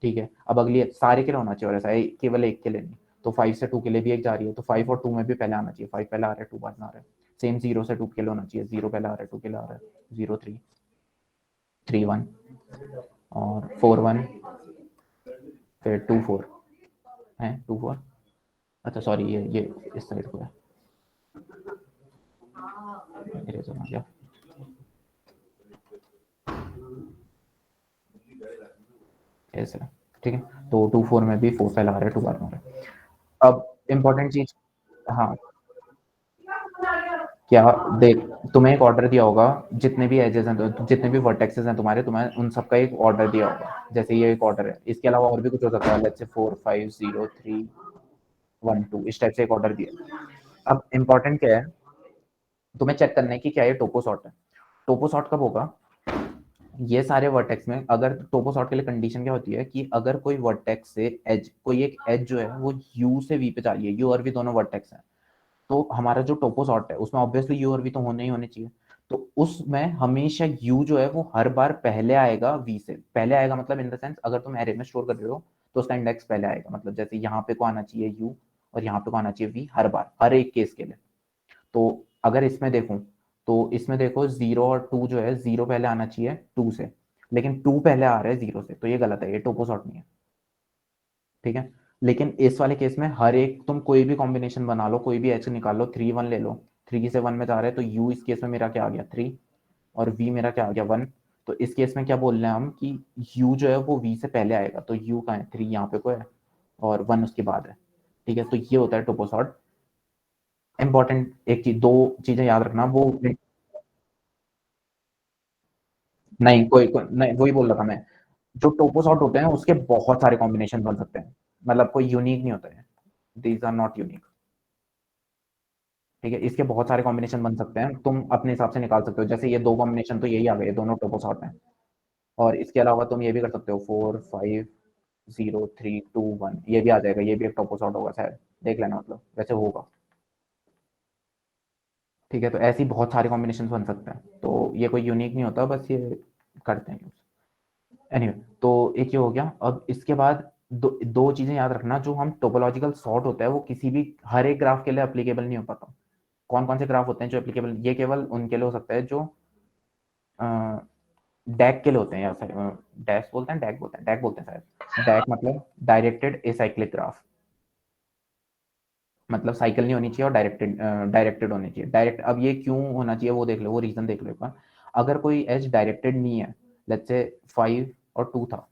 ठीक है। अब अगली सारे के लिए होना चाहिए, और ऐसा है केवल एक के लिए नहीं। तो 5 से 2 के लिए भी एक जा रही है, तो 5 और 2 में भी पहले आना चाहिए, 5 पहले आ रहा है 2 बाद में आ रहा है। सेम 0 से 2 के लिए होना चाहिए, 0 पहले आ रहा है 2 के लिए आ रहा है, 0 3 3 1 और 4 1 फिर 2 4 है, 2 4, अच्छा सॉरी ये इस साइड को है, इरेजर आ गया, ऐसे, ठीक है। तो 2 4 में भी 4 पहले आ रहा है 2 बाद में आ रहा है। अब इम्पोर्टेंट चीज, हाँ, क्या, देख, तुम्हें एक ऑर्डर दिया होगा, जितने भी एजेस हैं, तो जितने भी वर्टेक्सेस हैं तुम्हारे, तुम्हें उन सबका एक ऑर्डर दिया होगा, जैसे ये एक ऑर्डर है, इसके अलावा और भी कुछ हो सकता है, लेट्स से 4 5 0 3 1 2 इस टाइप से एक ऑर्डर दिया। अब इम्पोर्टेंट क्या है, तुम्हें चेक करना है कि क्या ये टोपो सॉर्ट है। टोपो सॉर्ट कब होगा, ये सारे वर्टेक्स में, अगर टोपो सॉर्ट के लिए कंडीशन क्या होती है कि अगर कोई वर्टेक्स से एज, कोई एक एज जो है वो यू से वी पे जा रही है, यू और वी दोनों वर्टेक्स हैं, तो हमारा जो टोपो सॉर्ट है उसमें ऑब्वियसली यू और वी तो होने ही होने चाहिए। तो उसमें हमेशा यू जो है वो हर बार पहले आएगा वी से, पहले आएगा मतलब इन द सेंस, अगर तुम एरे में स्टोर कर रहे हो तो उसका इंडेक्स पहले आएगा, मतलब जैसे यहाँ पे को आना चाहिए यू और यहाँ पे को आना चाहिए वी, हर बार, हर एक केस के लिए। तो अगर इसमें देखूं, तो इसमें देखो 0 और 2 जो है, 0 पहले आना चाहिए 2 से, लेकिन 2 पहले आ रहा है 0 से, तो ये गलत है, ये टोपो सॉर्ट नहीं है, ठीक है। लेकिन इस वाले केस में हर एक, तुम कोई भी कॉम्बिनेशन बना लो, कोई भी एच निकाल लो, 3 1 ले लो, 3 से 1 में जा रहे हैं, तो यू इस केस में मेरा क्या आ गया 3, और वी मेरा क्या आ गया 1। तो इस केस में क्या बोल रहे हैं हम कि यू जो है वो वी से पहले आएगा, तो यू का है 3 यहाँ पे को है और 1 उसके बाद है, ठीक है। तो ये होता है टोपो सॉर्ट। इंपॉर्टेंट एक चीज, दो चीजें याद रखना, वो नहीं, कोई नहीं, वही बोल रहा था मैं, जो टोपो सॉर्ट होते हैं उसके बहुत सारे कॉम्बिनेशन बन सकते हैं, मतलब कोई यूनिक नहीं होता है, दीज आर नॉट यूनिक, ठीक है। इसके बहुत सारे कॉम्बिनेशन बन सकते हैं, तुम अपने हिसाब से निकाल सकते हो, जैसे ये दो कॉम्बिनेशन तो यही आ गए, दोनों टोपो सॉर्ट हैं। और इसके अलावा तुम ये भी कर सकते हो 4 5 0 3 2 1, ये भी आ जाएगा, ये भी एक टोपो सॉर्ट होगा शायद, देख लेना, मतलब वैसे होगा, ठीक है। तो ऐसी बहुत सारे कॉम्बिनेशन बन सकते हैं, तो ये कोई यूनिक नहीं होता, बस ये करते हैं यूज। एनीवे, तो एक ये हो गया। अब इसके बाद दो चीजें याद रखना, जो हम टोपोलॉजिकल सॉर्ट होता है वो किसी भी हर एक ग्राफ के लिए एप्लीकेबल नहीं हो पाता। कौन कौन से ग्राफ होते हैं जो एप्लीकेबल, ये केवल उनके लिए हो सकता है जो डैक के लिए होते हैं, या डैश बोलते हैं, डैक बोलते हैं, डैक बोलते हैं शायद। डैक मतलब डायरेक्टेड एसाइक्लिक ग्राफ, मतलब साइकिल नहीं होनी चाहिए और डायरेक्टेड होनी चाहिए। डायरेक्ट, अब ये क्यों होना चाहिए वो देख लो, वो रीजन देख लो एक बार। अगर कोई एज डायरेक्टेड नहीं है, लेट्स से 5 और 2 था,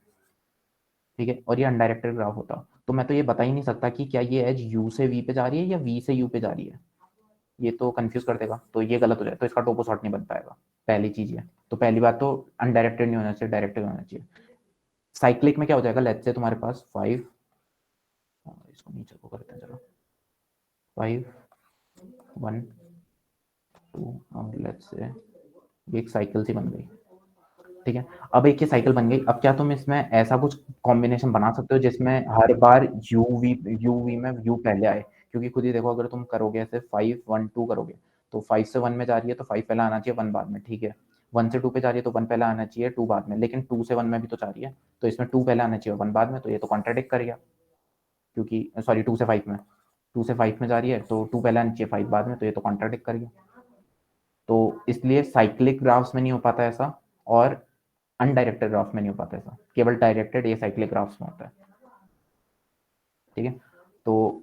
ठीक है, और ये अनडायरेक्टेड ग्राफ होता, तो मैं तो ये बता ही नहीं सकता कि क्या ये एज यू से वी पे जा रही है या वी से यू पे जा रही है। ये तो कंफ्यूज कर देगा, तो ये गलत हो जाए, तो इसका टोपो सॉर्ट नहीं बन पाएगा। पहली चीज है, तो पहली बात तो अनडायरेक्टेड नहीं होना चाहिए, डायरेक्टेड होना चाहिए। साइक्लिक में क्या हो जाएगा, लेट्स से तुम्हारे पास 5, इसको नीचे को करते हैं चलो, 5 1 2, और लेट्स से ये एक साइकिल सी बन गई, ठीक है। अब एक ये साइकिल बन गई, अब क्या तुम इसमें ऐसा कुछ कॉम्बिनेशन बना सकते हो जिसमें हर बार यू वी में यू पहले आए? क्योंकि खुद ही देखो, अगर तुम करोगे ऐसे 5 1 2 करोगे, तो 5 से 1 में जा रही है तो 5 पहले आना चाहिए, 1 बाद में, ठीक है। 1 से 2 पे जा रही है तो 1 पहले आना चाहिए, 2 बाद में, लेकिन 2 से 1 में भी तो जा रही है, तो इसमें 2 पहले आना चाहिए और 1 बाद में, तो ये तो कॉन्ट्राडिक्ट करेगा। क्योंकि सॉरी, 2 से 5 में, 2 से 5 में जा रही है तो 2 पहले आना चाहिए, 5 बाद में, तो ये तो कॉन्ट्राडिक्ट करेगा। तो इसलिए साइक्लिक ग्राफ्स में नहीं हो पाता ऐसा, और अनडायरेक्टेड ग्राफ में नहीं हो पाता ऐसा, केवल डायरेक्टेड ये साइक्लिक ग्राफ्स में होता है, ठीक है। तो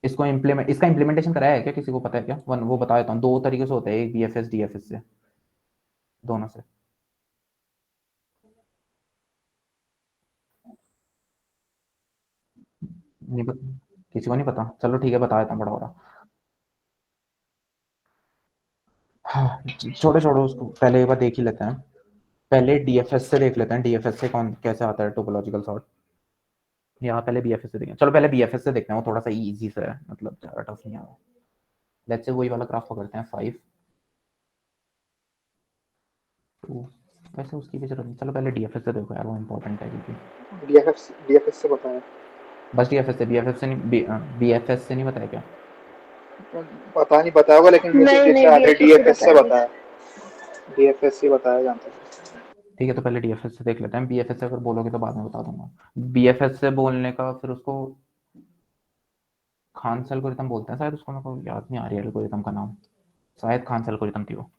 इसका इम्प्लीमेंटेशन कराया है क्या, किसी को पता है क्या? वो बता देता हूँ, दो तरीके से होता है, एक बीएफएस डीएफएस से, दोनों से। नहीं पता, किसी को नहीं पता, चलो ठीक है, बता देता हूँ, बड़ा हो रहा। हाँ, छोड़ो छोड़ो उसको, पहले एक बार देख ही लेते हैं। पहले डीएफएस से देख लेते हैं, डीएफएस से कौन कैसे आता है टोपोलॉजिकल सॉर्ट। यहाँ पहले बीएफएस से देखें, चलो पहले बीएफएस से देखते हैं, वो थोड़ा सा इजी सा है, मतलब ज़्यादा टफ नहीं आ रहा। लेट्स से वही वाला ग्राफ पकड़ते हैं, 5 2, वैसे उसकी भी जरूरत नहीं, चलो पहले डीएफएस से देखो यार, वो इंपॉर्टेंट है क्योंकि। डीएफएस से बताया। बस बीएफएस से नहीं, बीएफएस से नहीं बताया क्या? पता नहीं बताया होगा, लेकिन मुझे नहीं जितना नहीं, याद है डीएफएस से बताया। डीएफएस से बताया जानता है। ठीक है, तो पहले डीएफएस से देख लेते हैं, बीएफएस से अगर बोलोगे तो बाद में बता दूंगा। बीएफएस से बोलने का फिर उसको खान्स एल्गोरिथम बोलते हैं शायद, उसको मेरे को याद नहीं आ रही है एल्गोरिथम का नाम, शायद खान्स एल्गोरिथम थी वो।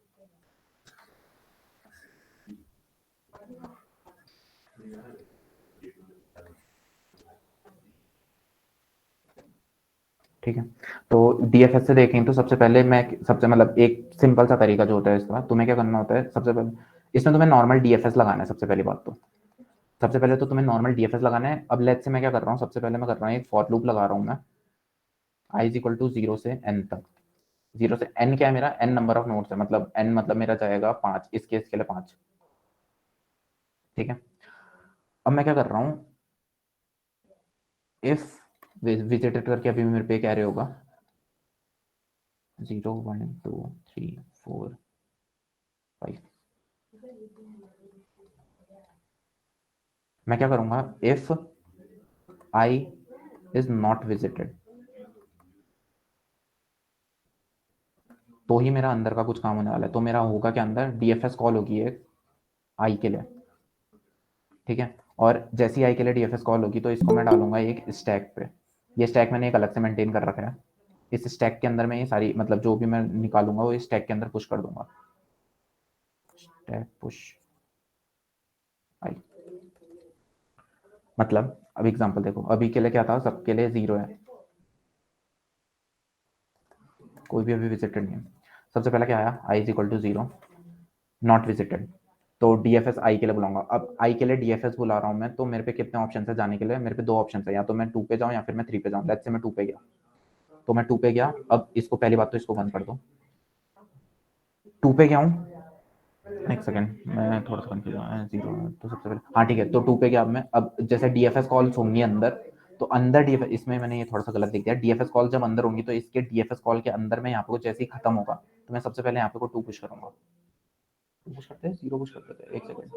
ठीक है, तो डीएफएस से देखें तो सबसे पहले मैं सबसे मतलब एक सिंपल सा तरीका जो होता है इसका, तुम्हें क्या करना होता है, सबसे पहले इसमें तुम्हें नॉर्मल डीएफएस लगाना है। सबसे पहली बात तो, सबसे पहले तो तुम्हें नॉर्मल डीएफएस लगाना है। अब लेट्स से मैं क्या कर रहा हूँ, सबसे पहले मैं कर रहा हूँ एक फॉर लूप लगा रहा हूँ मैं, i इज इक्वल टू 0 से n तक। 0 से n क्या है, मेरा n नंबर ऑफ नोड्स है, मतलब n मतलब मेरा जाएगा 5, इस केस के लिए 5, ठीक है। अब मैं क्या कर रहा हूँ, इफ विजिटेड करके अभी मेरे पे क्या रहे होगा, 0 1 2 3 4 5, मैं क्या करूंगा, if i is not visited, तो ही मेरा अंदर का कुछ काम होने वाला है। तो मेरा होगा क्या, अंदर डीएफएस कॉल होगी एक i के लिए, ठीक है। और जैसी i के लिए डीएफएस कॉल होगी तो इसको मैं डालूंगा एक स्टैक पे। ये स्टैक मैंने एक अलग से मेंटेन कर रखा है, इस स्टैक के अंदर मैं ये सारी मतलब जो भी मैं निकालूंगा वो इस स्टैक के अंदर पुश कर दूंगा, स्टैक पुश i। मतलब अब एग्जांपल देखो, अभी के लिए क्या था, सबके लिए 0 है, कोई भी अभी विजिटेड नहीं है। सबसे पहला क्या आया, i is equal to 0 not visited, तो डीएफएस आई के लिए बुलाऊंगा। अब आई के लिए डीएफएस बुला रहा हूँ मैं, तो मेरे पे कितने ऑप्शन है जाने के लिए, मेरे पे दो ऑप्शन है, या तो मैं 2 पे जाऊँ या फिर मैं 3 पे जाऊँ। लेट्स से मैं 2 पे गया, तो मैं 2 पे गया। अब इसको पहली बात तो इसको बंद कर दो, 2 पे गया हूँ, एक सेकंड मैं थोड़ा सा कंफ्यूज हूँ, 0 तो सबसे पहले, हाँ ठीक है, तो 2 पे गया। अब मैं, अब जैसे डीएफएस कॉल्स होंगी अंदर, तो अंदर डीएफएस, इसमें मैंने ये थोड़ा सा गलत लिख दिया, डीएफएस कॉल जब अंदर होंगी तो इसके डीएफएस कॉल के अंदर में यहाँ पे जैसे ही खत्म होगा तो मैं सबसे पहले यहाँ पे को 2 पुश करूंगा। पुश करते हैं, 0 पुश करते हैं, एक सेकंड।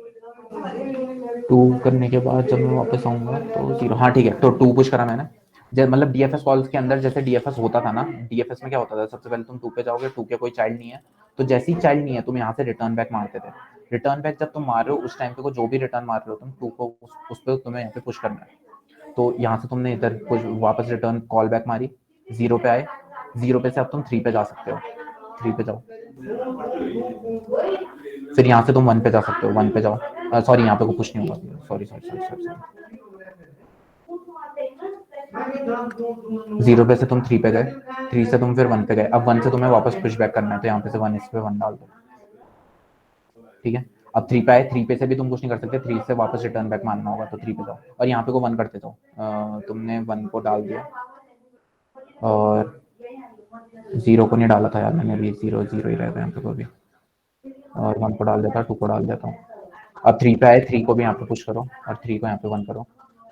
2 करने के बाद जब मैं वापस आऊंगा तो 0, हाँ ठीक है, तो 2 पुश करा मैंने। जब मतलब डीएफएस कॉल्स के अंदर जैसे डीएफएस होता था ना, डीएफएस में क्या होता था, सबसे पहले तुम 2 पे जाओगे, 2 के कोई चाइल्ड नहीं है, तो जैसे ही चाइल्ड नहीं है तुम यहाँ से रिटर्न बैक मारते थे। रिटर्न बैक जब तुम मार रहे हो उस टाइम पे को जो भी रिटर्न मार रहे हो तुम 2 को उस पे तुम्हें यहाँ पे पुश करना है। तो यहाँ से तुमने इधर कुछ वापस रिटर्न कॉल बैक मारी, 0 पे आए, 0 पे से अब तुम 3 पे जा सकते हो, 3 पे जाओ, फिर यहाँ से तुम 1 पे जा सकते हो, 1 पे जाओ, सॉरी यहाँ पे को पुश नहीं होगा, सॉरी 0 पे से तुम 3 पे गए, 3 से तुम फिर 1 पे गए, अब 1 से तुम्हें वापस पुश बैक करना है, तो यहाँ पे से 1 इस पे 1 डाल दो, ठीक है। अब 3 पे आए, 3 पे से भी तुम कुछ नहीं कर सकते, 3 से वापस रिटर्न बैक मारना होगा, तो 3 पे जाओ और यहाँ पे को 1 करते जाओ, तुमने 1 को डाल दिया और 0 को नहीं डाला था यार मैंने, अभी 0 0 ही रहेगा यहाँ पे को भी, और 1 को डाल देता, 2 को डाल देता हूँ। अब 3 पे आए, 3 को भी यहाँ पे पुश करो और 3 को यहाँ पे 1 करो,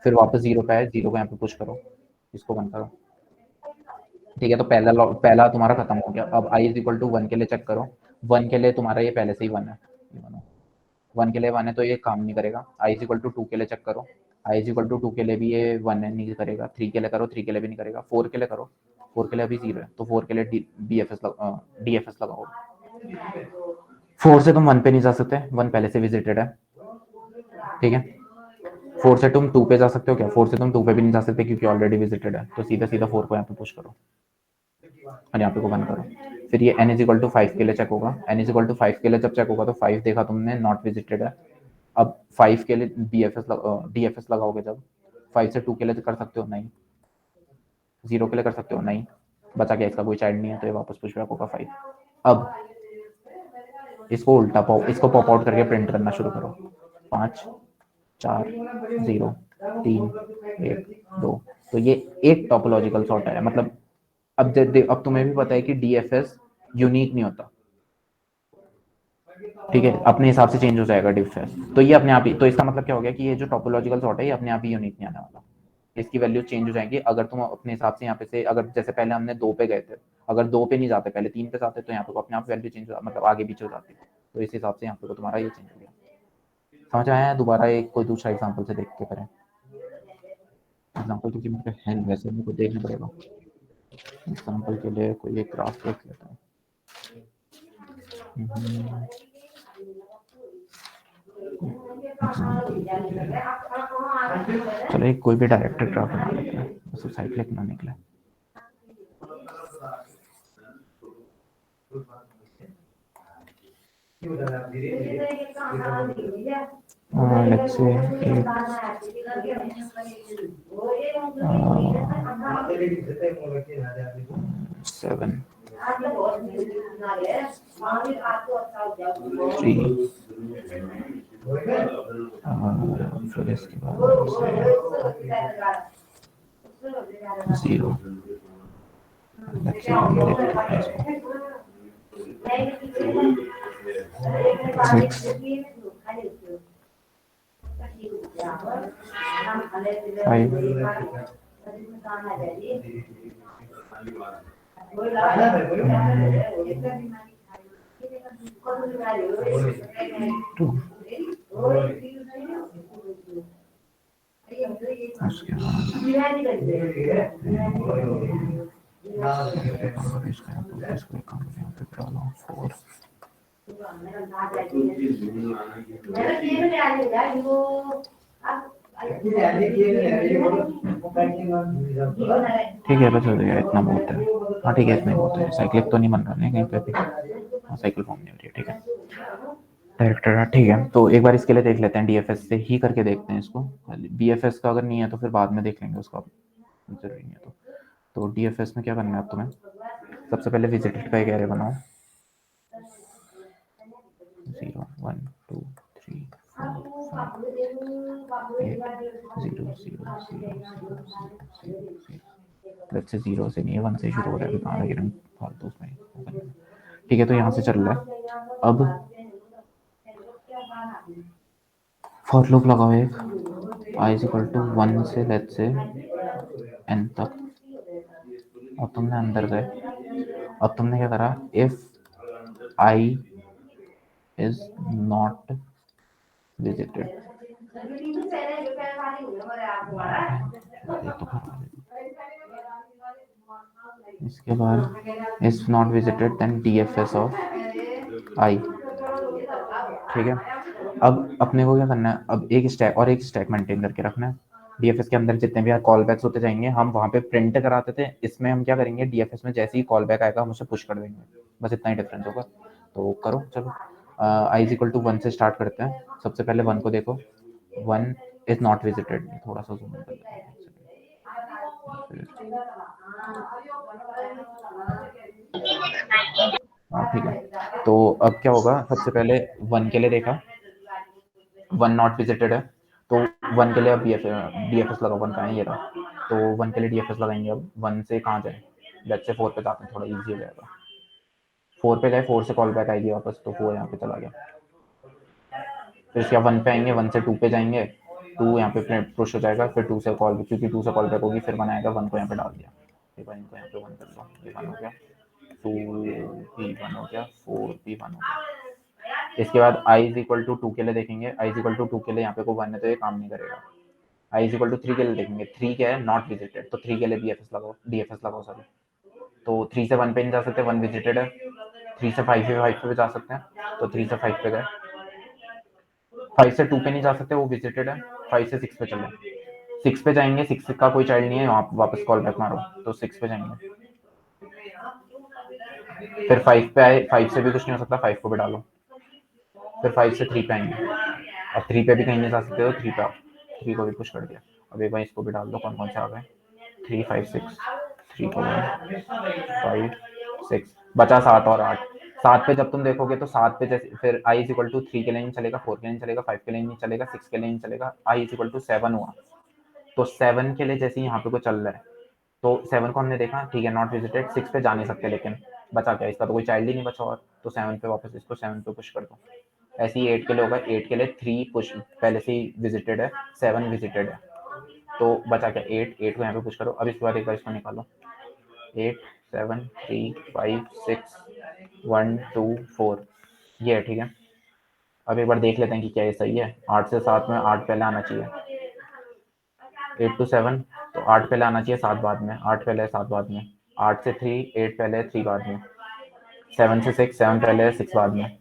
फिर वापस 0 पे आए, 0 को यहाँ पे पुश करो, इसको 1 करो, ठीक है। तो पहला तुम्हारा खत्म हो गया। अब i इज इक्वल टू 1 के लिए चेक करो, 1 के लिए तुम्हारा ये पहले से ही 1 है, 1 के लिए 1 है तो ये काम नहीं करेगा। i इज इक्वल टू 2 के लिए चेक करो, i इज इक्वल टू 2 के लिए भी ये 1 है, नहीं करेगा। 3 के लिए करो, 3 के लिए भी नहीं करेगा। 4 के लिए करो, 4 के लिए अभी 0 है, तो 4 के लिए DFS लगाओ। 4 से तुम 1 पे नहीं जा सकते, 1 पहले से विजिटेड है, ठीक है। 4 से तुम 2 पे जा सकते हो क्या? 4 से तुम 2 पे भी नहीं जा सकते क्योंकि ऑलरेडी विजिटेड है, तो सीधा 4 को यहाँ पे पुश करो और यहाँ पे को 1 करो। फिर ये n इज इक्वल टू 5 के लिए चेक होगा, n इज इक्वल टू 5 के लिए जब चेक होगा तो 5 देखा तुमने नॉट विजिटेड है। अब 5 के लिए DFS लगाओगे, जब 5 से 2 के लिए कर सकते हो, नहीं। 0 के लिए कर सकते हो, नहीं। बचा क्या, इसका कोई चाइल्ड नहीं है तो ये वापस पुश बैक होगा 5। अब इसको उल्टा इसको पॉप आउट करके प्रिंट करना शुरू करो, 5 4 0 3 1 2। तो ये एक टोपोलॉजिकल सॉर्ट है, मतलब अब तुम्हें भी पता है कि DFS यूनिक नहीं होता, ठीक है, अपने हिसाब से चेंज हो जाएगा DFS। तो ये अपने आप ही, तो इसका मतलब क्या हो गया कि ये जो टोपोलॉजिकल सॉर्ट है ये अपने आप ही यूनिक नहीं आने वाला, इसकी वैल्यू चेंज हो जाएंगी। अगर तुम अपने हिसाब से यहाँ पे से, अगर जैसे पहले हमने 2 पे गए थे, अगर 2 पे नहीं जाते, पहले 3 पे जाते, तो यहाँ पे अपने आप वैल्यू चेंज हो, मतलब आगे पीछे हो जाती। तो इस हिसाब से यहाँ पे तुम्हारा ये चेंज हो गया। समझ आया? दोबारा एक कोई दूसरा एग्जाम्पल से देख के करें एग्जाम्पल, क्योंकि मेरे पे है वैसे मेरे को देखना पड़ेगा। एग्जाम्पल के लिए कोई एक ग्राफ देख लेता हूँ। चलो एक कोई भी डायरेक्टेड ग्राफ बना लेते हैं, बस साइक्लिक ना निकले। let's say 7 3 फिर इसके बाद 0 उसके ठीक है, बस हो गया, इतना बहुत है। हाँ ठीक है, इतना ही बहुत है। साइक्लिक तो नहीं बन रहा है कहीं पे भी, हाँ साइकिल फॉर्म नहीं हो रही है, ठीक है। डायरेक्टर ठीक है, तो एक बार इसके लिए देख लेते हैं, DFS से ही करके देखते हैं इसको। BFS का अगर नहीं है तो फिर बाद में देख लेंगे, उसका जरूरी नहीं है। तो DFS में क्या करना है अब तुम्हें? सबसे पहले विजिटेड का एक एरे बनाओ, 0 1 2 3 4 5 8 0 0 0 लेट्स से 0 से नहीं है, 1 से शुरू हो रहा है, कहाँ लगे रंग फालतू उसमें, ठीक है। तो यहाँ से चल रहा है। अब फॉर लूप लगाओ एक, i इज इक्वल टू 1 से लेट्स से n तक। अब तुमने अंदर गए, अब तुमने क्या करा, if i is not visited, इसके बाद is not visited then DFS of i, ठीक है। अब अपने को क्या करना है, अब एक स्टैक मेंटेन करके रखना है। डीएफएस के अंदर जितने भी कॉल बैक्स होते जाएंगे हम वहाँ पे प्रिंट कराते थे, इसमें हम क्या करेंगे डीएफएस में जैसे ही कॉल बैक आएगा हम उसे पुश कर देंगे, बस इतना ही डिफरेंस होगा। तो करो चलो, आई इज इक्वल टू 1 से स्टार्ट करते हैं। सबसे पहले 1 को देखो, 1 इज नॉट विजिटेड, थोड़ा सा जूम कर लेते हैं। हाँ ठीक है, तो अब क्या होगा, सबसे पहले 1 के लिए देखा, 1 नॉट विजिटेड है, तो 1 के लिए अब डीएफएस लगा, 1 कहाँ है, ये रहा। तो 1 के लिए डीएफएस लगाएंगे। अब 1 से कहाँ जाए, लेट्स से 4 पे जाते हैं, थोड़ा इजी हो जाएगा। 4 पे गए, 4 से कॉल बैक आएगी वापस, तो 4 यहाँ पे चला गया। फिर इसके 1 पे आएंगे, 1 से 2 पे जाएंगे, 2 यहाँ पे पुश हो जाएगा, फिर 2 से कॉल, क्योंकि 2 से कॉल बैक होगी, फिर 1 आएगा, 1 को यहाँ पे डाल दिया। ठीक है, इनको यहाँ पे 1 कर लो, ये 1 हो गया, 2 भी 1 हो गया, 4 भी 1 हो गया। इसके बाद i इज इक्वल टू 2 के लिए देखेंगे, i इज इक्वल टू 2 के लिए यहाँ पे कोई 1 है तो ये काम नहीं करेगा। i इज इक्वल टू 3 के लिए देखेंगे, 3 क्या है, नॉट विजिटेड, तो 3 के लिए डीएफएस लगाओ सॉरी। तो 3 से 1 पे नहीं जा सकते, 1 विजिटेड है। 3 से 5 पे जा सकते हैं, तो 3 से 5 पे गए। 5 से 2 पे नहीं जा सकते, वो विजिटेड है। 5 से 6 पे चलो, 6 पे जाएंगे, 6 का कोई चाइल्ड नहीं है, वहाँ वापस कॉल बैक मारो, तो 6 पे जाएंगे। फिर 5 पे आए, 5 से भी कुछ नहीं हो सकता, 5 को भी डालो। फिर 5 से 3 पे आएंगे, अब 3 पे भी कहीं नहीं जा सकते, तो 3 पे आओ, 3 को भी पुश कर दिया। अब एक बार इसको भी डाल दो, कौन कौन से आ गए, 3 5 6, 3 को 5 6, बचा 7 और 8। 7 पे जब तुम देखोगे तो 7 पे जैसे फिर i इज इक्वल टू 3 के लिए नहीं चलेगा, 4 के लिए नहीं चलेगा, 5 के लिए नहीं चलेगा, 6 के लिए नहीं चलेगा, i इज इक्वल टू 7 हुआ। तो 7 के लिए जैसे यहाँ पे कोई चल रहा है, तो 7 को हमने देखा, ठीक है नॉट विजिटेड, 6 पे जा नहीं सकते, लेकिन बचा क्या, इसका तो कोई चाइल्ड ही नहीं बचा, और तो 7 पे वापस इसको 7 पे पुश कर दो। ऐसे ही 8 के लिए होगा, 8 के लिए 3 पुश पहले से ही विजिटेड है, 7 विजिटेड है, तो बचा क्या 8 को यहाँ पे पुश करो। अब इसके बाद एक बार इसको निकालो, 8 7 3 5 6 1 2 4, ये है, ठीक है। अब एक बार देख लेते हैं कि क्या ये सही है। 8 से 7 में 8 पहले आना चाहिए, 8 to 7, तो 8 पहले आना चाहिए, 7 बाद में, 8 पहले 7 बाद में, 8 से 3 8 पहले 3 बाद में, 7 से 6 7 पहले 6 बाद में,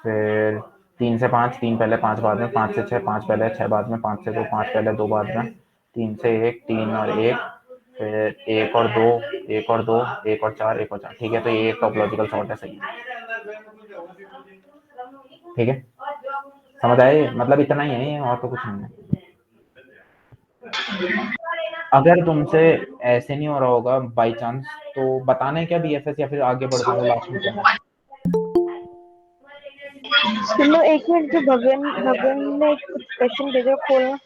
फिर 3 से 5 3 पहले 5 बाद में, 5 से 6 5 पहले 6 बाद में, 5 से 2 5 पहले 2 बाद में, 3 से 1 3 और 1, फिर 1 और 2 1 और 2 1 और 4 1 और 4, ठीक है। तो ये एक टॉपोलॉजिकल सॉर्ट है, सही है, ठीक है। समझ आए, मतलब इतना ही है, और तो कुछ नहीं है। अगर तुमसे ऐसे नहीं हो रहा होगा बाई चांस, तो बताना है क्या बीएफएस, या फिर आगे बढ़ जाऊँ लास्ट में क्या? सुनो एक मिनट, जो भगवान ने एक क्वेश्चन भेजा, खोलना।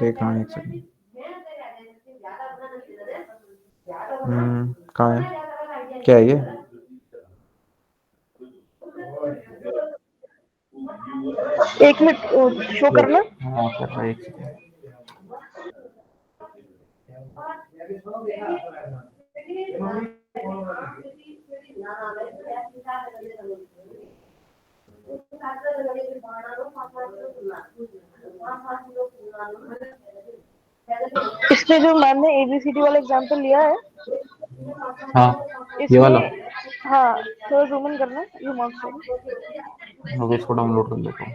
देखा एक सेकंड, कहाँ है, क्या है ये? एक मिनट शो करना। हाँ कर रहा है, एक सेकंड। इसमें जो मैम ने एबीसीडी वाला एग्जांपल लिया है, हाँ ये वाला, इसमें हाँ थोड़ा जूम इन करना, ये मार्क्स ओके इसको डाउनलोड कर लेता हूँ।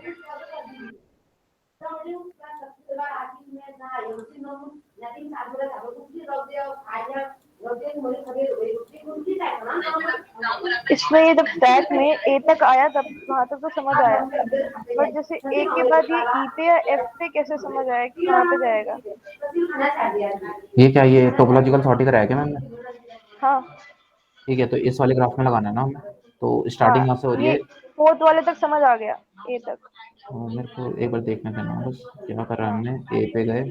इसमें ये जब स्टैक में ए तक आया तब वहां तक तो समझ आया, बट जैसे ए के बाद ये ई पे या एफ पे कैसे समझ आया कि कहाँ पे जाएगा। ये क्या, ये टोपोलॉजिकल सॉर्टिंग कराया क्या मैंने? हाँ ठीक है, तो इस वाले ग्राफ में लगाना है ना हमें, तो स्टार्टिंग हाँ, यहाँ से हो रही ये है। 4th वाले तक समझ आ गया, ए तक। मेरे को एक बार देखने देना, बस क्या कर रहा है हमने, ए पे गए,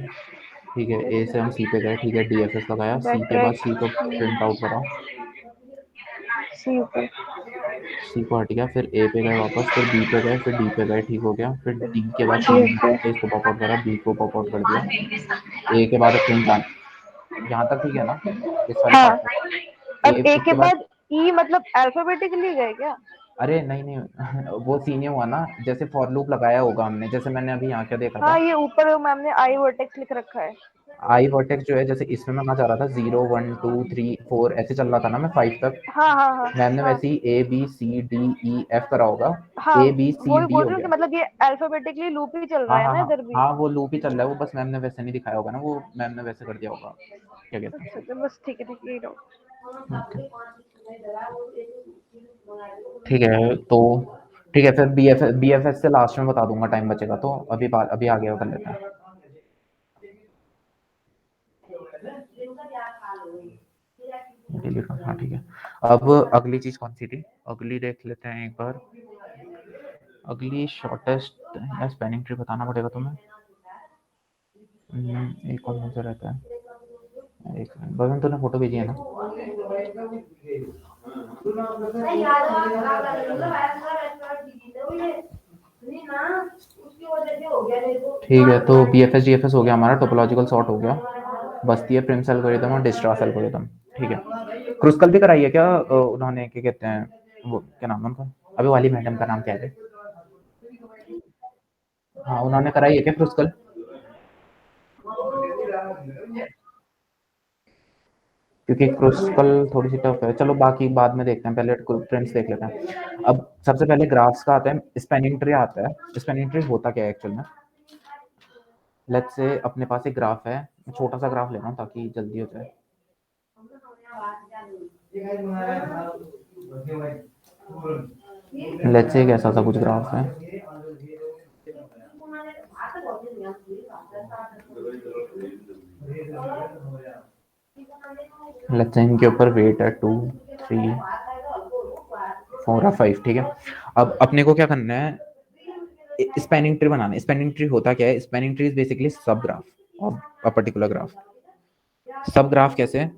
ठीक है, ए से हम सी पे गए, ठीक है, डीएफएस लगाया, सी बैक के बाद ट्रैक सी को प्रिंट आउट करा, सी पे, सी को हट गया, फिर ए पे गए वापस, फिर बी पे गए, फिर डी पे गए, ठीक हो गया, फिर डी के बाद सी डी पे। इसको पॉप आउट करा, बी को पॉप आउट कर दिया, ए के बाद प्रिंट आन, यहाँ तक ठीक है ना, इस वाले हाँ, पार्ट तक। अब ए के इसके बाद, बाद ई मतलब अल्फाबेटिकली गए क्या। अरे नहीं नहीं वो सीन ये हुआ ना, जैसे फॉर लूप लगाया होगा हमने, जैसे मैंने अभी यहाँ क्या देखा था। हाँ, ये ऊपर मैम ने आई वर्टेक्स लिख रखा है। आई वर्टेक्स जो है, जैसे इसमें मैं कहाँ जा रहा था 0 1 2 3 4 ऐसे चल रहा था ना मैं 5 तक। हाँ हाँ हाँ मैम ने हाँ वैसे ही A B C D E F करा होगा, हाँ, ए बी सी वही डी बोल हो रही हूँ कि गया। मतलब ये अल्फाबेटिकली लूप ही चल रहा हाँ है हाँ ना हाँ इधर भी। हाँ, वो लूप ही चल रहा है, वो बस मैम ने वैसे नहीं दिखाया होगा ना, वो मैम ने वैसे कर दिया होगा, क्या कहते हैं। अच्छा अच्छा, बस ठीक है यही रहो। ठीक है तो ठीक है, फिर बी एफ एस से लास्ट में बता दूंगा, टाइम बचेगा तो। अभी आगे कर लेते हैं। हाँ ठीक है। अब अगली चीज कौन सी थी, अगली देख लेते हैं एक बार। अगली शॉर्टेस्ट या स्पैनिंग ट्री बताना पड़ेगा तुम्हें। एक कौन सा रहता है, एक बगन तूने फोटो भेजी है ना। ठीक है, तो बी एफ एस हो गया हमारा, टोपोलॉजिकल सॉर्ट हो गया, बचती है प्रिम्स एल्गोरिथम और डिस्ट्रास एल्गोरिथम। ठीक है, क्रुस्कल भी कराई है क्या उन्होंने, क्या कहते हैं वो, क्या नाम है उनका, अभी वाली मैडम का नाम क्या है। हाँ उन्होंने कराई है क्या क्रुस्कल। क्योंकि क्रुस्कल थोड़ी सी टफ है, चलो बाकी बाद में देखते हैं, पहले प्रिंट्स देख लेते हैं। अब सबसे पहले ग्राफ्स का आता है, स्पैनिंग ट्री आता है। स्पैनिंग ट्री होता क्या है एक्चुअल में। लेट्स से अपने पास एक ग्राफ है, छोटा सा ग्राफ ले रहा हूँ ताकि जल्दी हो जाए। लेट्स से एक ऐसा सा कुछ ग्राफ है, लेट्स से इनके ऊपर वेट है 2 3 4 और 5। ठीक है, अब अपने को क्या करना है, स्पैनिंग ट्री बनाना है। स्पैनिंग ट्री होता क्या है, स्पैनिंग ट्री इज बेसिकली सब graph of a particular graph. सब ग्राफ कैसे,